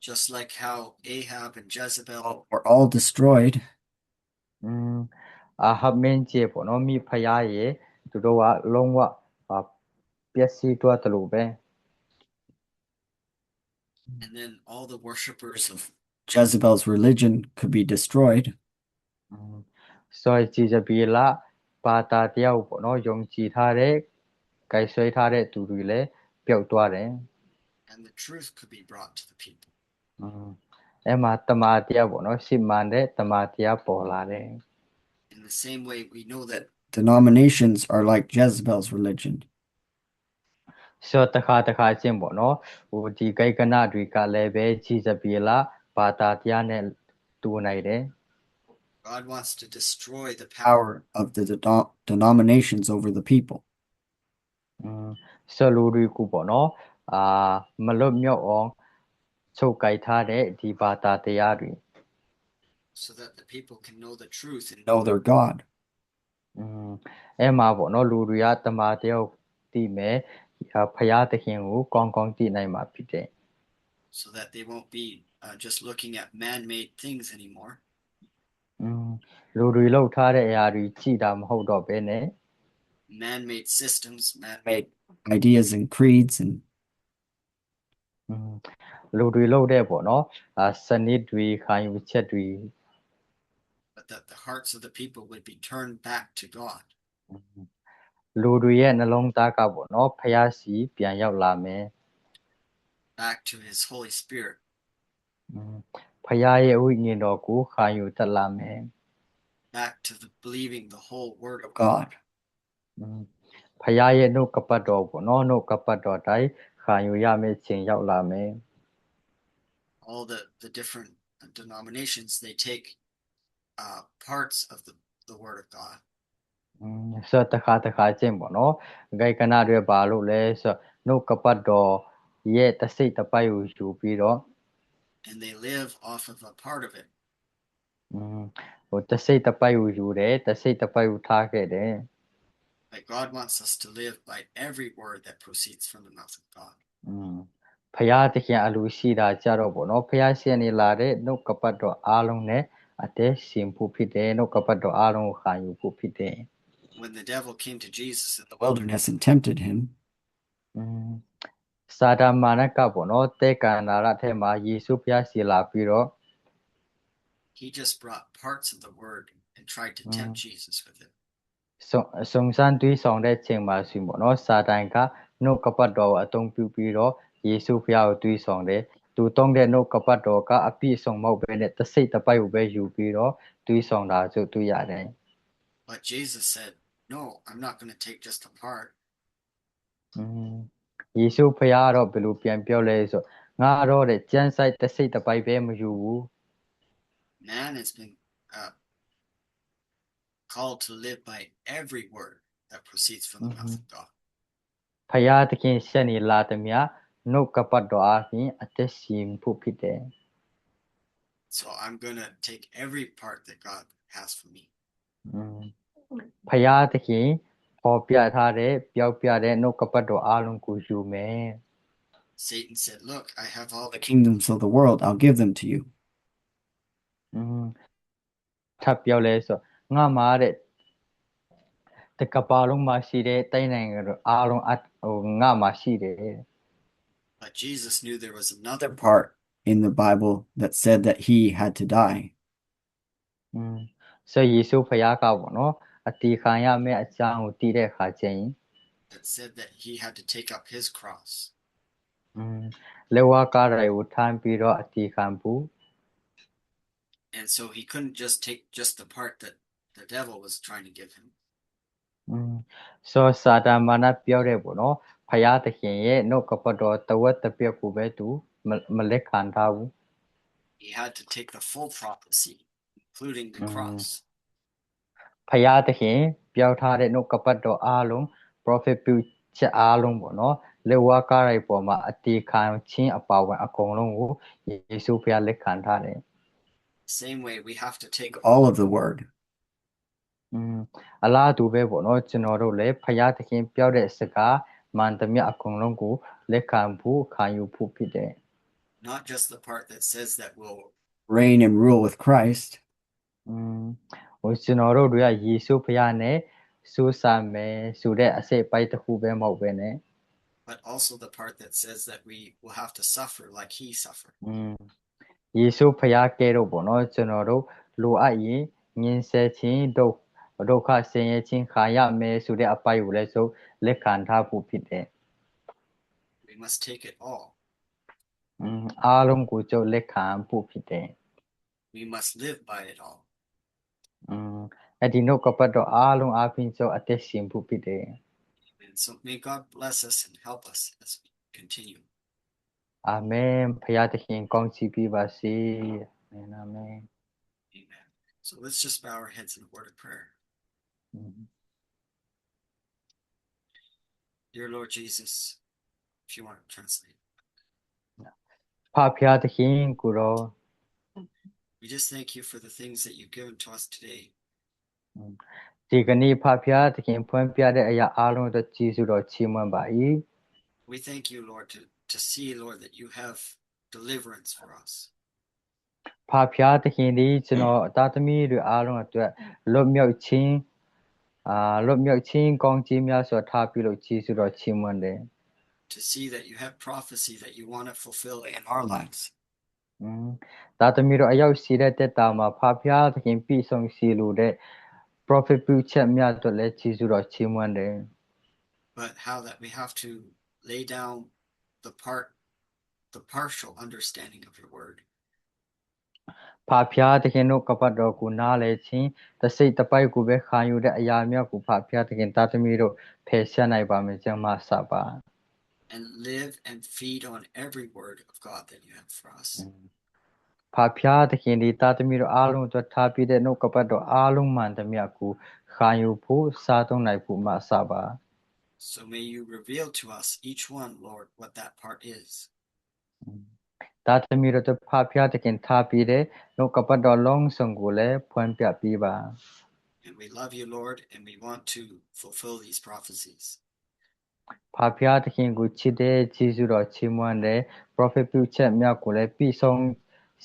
Just like how Ahab and Jezebel were all destroyed, အာဟပ်မင်းကြီးပေါ့နော်မိဖယားရဲ့သူတို့ကလုံးဝပျက်စီးသွားတယ်လို့ပဲ and then all the worshippers of Jezebel's religion could be destroyed. ဆိုကြည်ကြပြီလားဘာသာတရားပေါ့နော်ယုံကြည်ထားတဲ့ကြိုက်ဆွဲထားတဲ့သူတွေလည်းပျောက်သွားတယ် And the truth could be brought to the people. အဲ့မှာတမာတရားပေါ့နော်ရှင်းမှန်တဲ့တမာတရားပေါ်လာတယ် In the same way, we know that denominations are like Jezebel's religion. ဆိုတခါချင်းပေါ့နော်ဟိုဒီဂိတ်ကနတွေကလည်းပဲကြည်ကြပြီလားဘာသာတရားနဲ့တူနိုင်တယ် God wants to destroy the power of the denominations over the people. ဆိုလူတွေကပေါ့နော်မလွတ်မြောက်အောင်ချုပ်ကိုက်ထားတဲ့ဒီဘာသာတရားတွေ so that the people can know the truth and know their God. အဲ့မှာပေါ့နော်လူတွေကတမာတရားကိုသိမယ်ဖယားသခင်ကိုကောင်းကောင်းသိနိုင်မှာဖြစ်တယ် so that they won't be just looking at man-made things anymore. လူတွေလောက်ထားတဲ့အရာတွေကြည့်တာမဟုတ်တော့ဘဲနဲ့ Man-made systems, man-made ideas and creeds, and လူတွေလောက်တဲ့ပေါ့နော်စနစ်တွေခံယူချက်တွေ but that the hearts of the people would be turned back to God. လူတွေရဲ့နှလုံးသားကပေါ့နော်ဖယားစီပြန်ရောက်လာမယ် back to his Holy Spirit. ဖယားရဲ့ဝိညာဉ်တော်ကိုခံယူတတ်လာမယ် back to the believing the whole word of God. ဖယားရဲ့နှုတ်ကပတ်တော်ပေါ့နော်နှုတ်ကပတ်တော်တိုင်းခံယူရမယ့်ချိန်ရောက်လာမယ် all the different denominations, they take parts of the word of God. ဆိုတခါချင်းပေါ့နော်ဂိုက်ကနာတွေပါလို့လဲဆိုနှုတ်ကပတ်တော်ရဲ့တစိတ်တပိုက်ကိုယူပြီးတော့ and they live off of a part of it. ဟိုတစိတ်တပိုက်ကိုယူတယ်တစိတ်တပိုက်ကိုထားခဲ့တယ် But God wants us to live by every word that proceeds from the mouth of God. ဖယားသခင်အလိုရှိတာကြတော့ပေါ့နော်ဖယားရှင်နေလာတဲ့နှုတ်ကပတ်တော်အားလုံးနဲ့အသက်ရှင်ဖို့ဖြစ်တယ်နှုတ်ကပတ်တော်အားလုံးကိုခံယူဖို့ဖြစ်တယ် When the devil came to Jesus in the wilderness and tempted him, စာတမန်ကပေါ့နော်တဲကန္နာရထဲမှာယေရှုဖျားစီလာပြီးတော့ he just brought parts of the word and tried to tempt Jesus with it. စုံစမ်းတွေးဆောင်တဲ့ချိန်မှာဆိုပေါ့နော်စာတန်ကနှုတ်ကပတ်တော်ကိုအသုံးပြုပြီးတော့ယေရှုဖျားကိုတွေးဆောင်တယ်သူတောင်းတဲ့နှုတ်ကပတ်တော်ကအပြည့်စုံမဟုတ်ဘဲနဲ့တစိတ်တပိုက်ကိုပဲယူပြီးတော့တွေးဆောင်တာဆိုတွေ့ရတယ် But Jesus said, "No, I'm not going to take just a part." ယေရှုဖျားတော့ဘယ်လိုပြန်ပြောလဲဆိုငါတော့တဲ့ကျမ်းစာတစိတ်တပိုက်ပဲမယူဘူး Man has been called to live by every word that proceeds from the mouth of God. ဖယားသခင်ရှက်နေလာသည်များနှုတ်ကပတ်တော်အပြင်အသက်ရှင်ဖို့ဖြစ်တယ် So I'm going to take every part that God has for me. ဖယားသခင်ပေါ်ပြထားတဲ့ပျောက်ပြတဲ့နှုတ်ကပတ်တော်အားလုံးကိုယူမယ် Satan said, "Look, I have all the kingdoms of the world. I'll give them to you." ထပ်ပြောလဲဆိုငါမှာတဲ့ တကပါလုံးမှာရှိတဲ့တိုင်းနိုင်ငံတို့အားလုံးငါမှာရှိတယ် But Jesus knew there was another part in the Bible that said that he had to die. ဆိုယေရှုဖခင်ကပေါ့နော်အတီခံရမယ့်အကြောင်းကိုတည်တဲ့အခါကျရင် That said that he had to take up his cross. လက်ဝါးကားတွေကိုထမ်းပြီးတော့အတီခံဖို့ And so he couldn't just take just the part that the devil was trying to give him. ဆိုစာတန်မာနပြောတဲ့ပေါ့နော်ဖခင်သခင်ရဲ့နှုတ်ကပတ်တော်တဝက်တစ်ပြက်ကိုပဲသူမလက်ခံထားဘူး He had to take the full prophecy, including the cross. ဖခင်သခင်ပြောထားတဲ့နှုတ်ကပတ်တော်အားလုံး prophet ပြုချက်အားလုံးပေါ့နော်လက်ဝါးကားတွေပေါ်မှာအတီခံခြင်းအပါဝင်အကုန်လုံးကိုယေရှုဖခင်လက်ခံထားတယ် Same way, we have to take all of the word. အလားတူပဲပေါ့နော်ကျွန်တော်တို့လည်းဖခင်သခင်ပြောတဲ့စကားမှန်သမျှအကုန်လုံးကိုလက်ခံဖို့ခံယူဖို့ဖြစ်တယ် Not just the part that says that we'll reign and rule with Christ. ဟိုကျွန်တော်တို့တွေကယေရှုဖခင်နဲ့စူးစမ်းမယ်ဆိုတဲ့အစိတ်အပိုင်းတစ်ခုပဲမဟုတ်ပဲနဲ့ But also the part that says that we will have to suffer like he suffered. ယေရှုဖခင်ကဲတော့ပေါ့နော်ကျွန်တော်တို့လိုအပ်ရင်ညင်ဆဲခြင်းဒုက္ခဆင်းရဲခြင်းခံရမယ်ဆိုတဲ့အပိုင်းကိုလည်းဆိုလက်ခံထားဖို့ဖြစ်တယ် We must take it all. အားလုံးကိုကျုပ်လက်ခံဖို့ဖြစ်တယ် We must live by it all. အဲ့ဒီနှုတ်ကပတ်တော်အားလုံးအပြင်ကျုပ်အသက်ရှင်ဖို့ဖြစ်တယ် And so may God bless us and help us as we continue. အာမင်ဖခင်သခင်ကောင်းချီးပေးပါစေအာမင် Amen. So let's just bow our heads in a word of prayer. Dear Lord Jesus, if you want to translate. ဖခင်သခင်ကိုရော We just thank you for the things that you've given to us today. ဒီကနေ့ဖခင်သခင်ဖွင့်ပြတဲ့အရာအားလုံးအတွက်ကျေးဇူးတော်ချီးမွမ်းပါ၏ We thank you, Lord, to see, Lord, that you have deliverance for us. ဖခင်သခင်ဒီကျွန်တော်အသားသမီးတွေအားလုံးအတွက်လွတ်မြောက်ခြင်းကောင်းချီးများစွာထားပြီးလို့ကျေးဇူးတော်ချီးမွမ်းတယ် To see that you have prophecy that you want to fulfill in our lives. သားသမီးတို့အရောက်ရှိတဲ့တက်တာမှာဖခင်သခင်ပြည့်စုံစီလိုတဲ့ prophet ပြုချက်များအတွက်လည်းကျေးဇူးတော်ချီးမွမ်းတယ် But how that we have to lay down the partial understanding of your word. ဖခင်သခင်တို့ကပတ်တော်ကိုနားလည်ခြင်းတစိတ်တပိုက်ကိုပဲခံယူတဲ့အရာများကိုဖခင်သခင်သားသမီးတို့ဖယ်ရှားနိုင်ပါမယ်ကြောင့်မဆပါ And live and feed on every word of God that you have for us. ဖခင်သခင်ဒီသားသမီးတို့အားလုံးအတွက်ထားပြီးတဲ့နှုတ်ကပတ်တော်အားလုံးမှန်သမျှကိုခံယူဖို့စားသုံးနိုင်ဖို့မဆပါ So may you reveal to us each one, Lord, what that part is. သားသမီးတို့ဖခင်သခင်ထားပြီးတဲ့နှုတ်ကပတ်တော်လုံးစုံကိုလည်းဖွင့်ပြပေးပါ And we love you, Lord, and we want to fulfill these prophecies. ဖခင်သခင်ကိုချစ်တဲ့ကျေးဇူးတော်ချီးမွမ်းတဲ့ prophet ပြုချက်များကိုလည်းပြီးဆုံး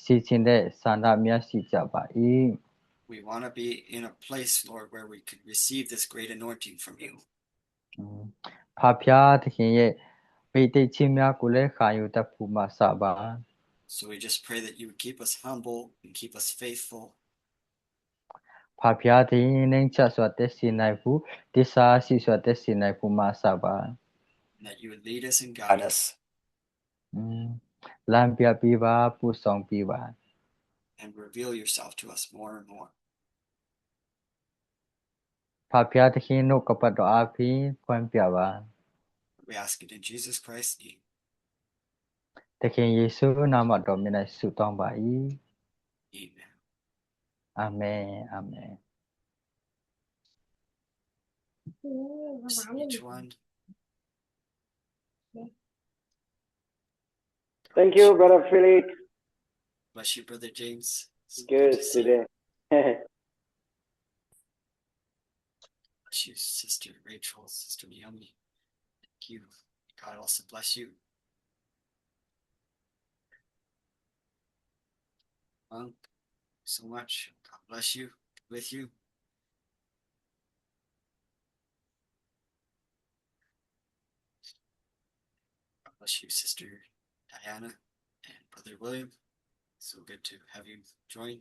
စီခြင်းတဲ့ဆန္ဒများရှိကြပါ၏ We want to be in a place, Lord, where we can receive this great anointing from you. ဖခင်သခင်ရဲ့ပိဋိခြင်းများကိုလည်းခံယူတတ်ဖို့မဆပါ So we just pray that you would keep us humble and keep us faithful. ဖခင်သခင်နှင့်ချစွာတက်စီနိုင်ဖို့တစ္ဆာရှိစွာတက်စီနိုင်ဖို့မဆပါ And that you would lead us and guide us. လမ်းပြပေးပါပို့ဆောင်ပေးပါ And reveal yourself to us more and more. ဖခင်သခင်နှုတ်ကပတ်တော်အပြင်ဖွင့်ပြပါ We ask it in Jesus Christ's name. သခင်ယေရှုနာမတော်မြတ်၌ဆုတောင်းပါ၏ Amen. အာမင်အာမင် Each one. Thank you, Brother Philip. Bless you, Brother James. It's Good to see you. today. Bless you, Sister Rachel, Sister Naomi. Thank you. God also bless you. Thank you so much. God bless you. With you. Bless you, Sister Diana and Brother William. So good to have you join.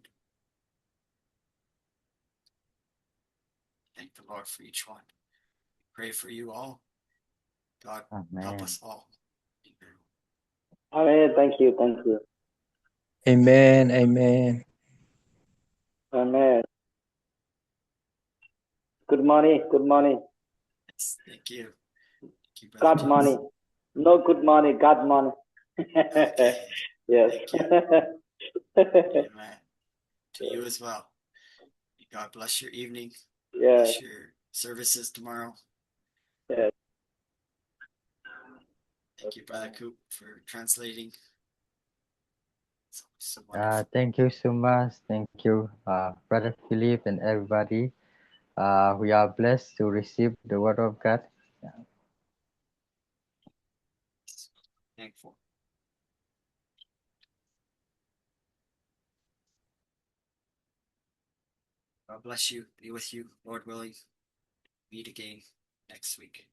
Thank the Lord for each one. Pray for you all. God help Amen. us all. Amen. Amen. Thank you. Thank you. Amen. Amen. Amen. Good morning. Good morning. Yes, thank you. Thank you, Brother God James. morning. No good morning. God morning. Okay. Yes. Amen. To you as well. May God bless your evening. Yes. Bless your services tomorrow. Yes. Thank you, Brother Coop, for translating. It's so wonderful. Thank you so much. Thank you, Brother Philip and everybody. We are blessed to receive the word of God. Thankful. God bless you. Be with you, Lord willing. Meet again next week.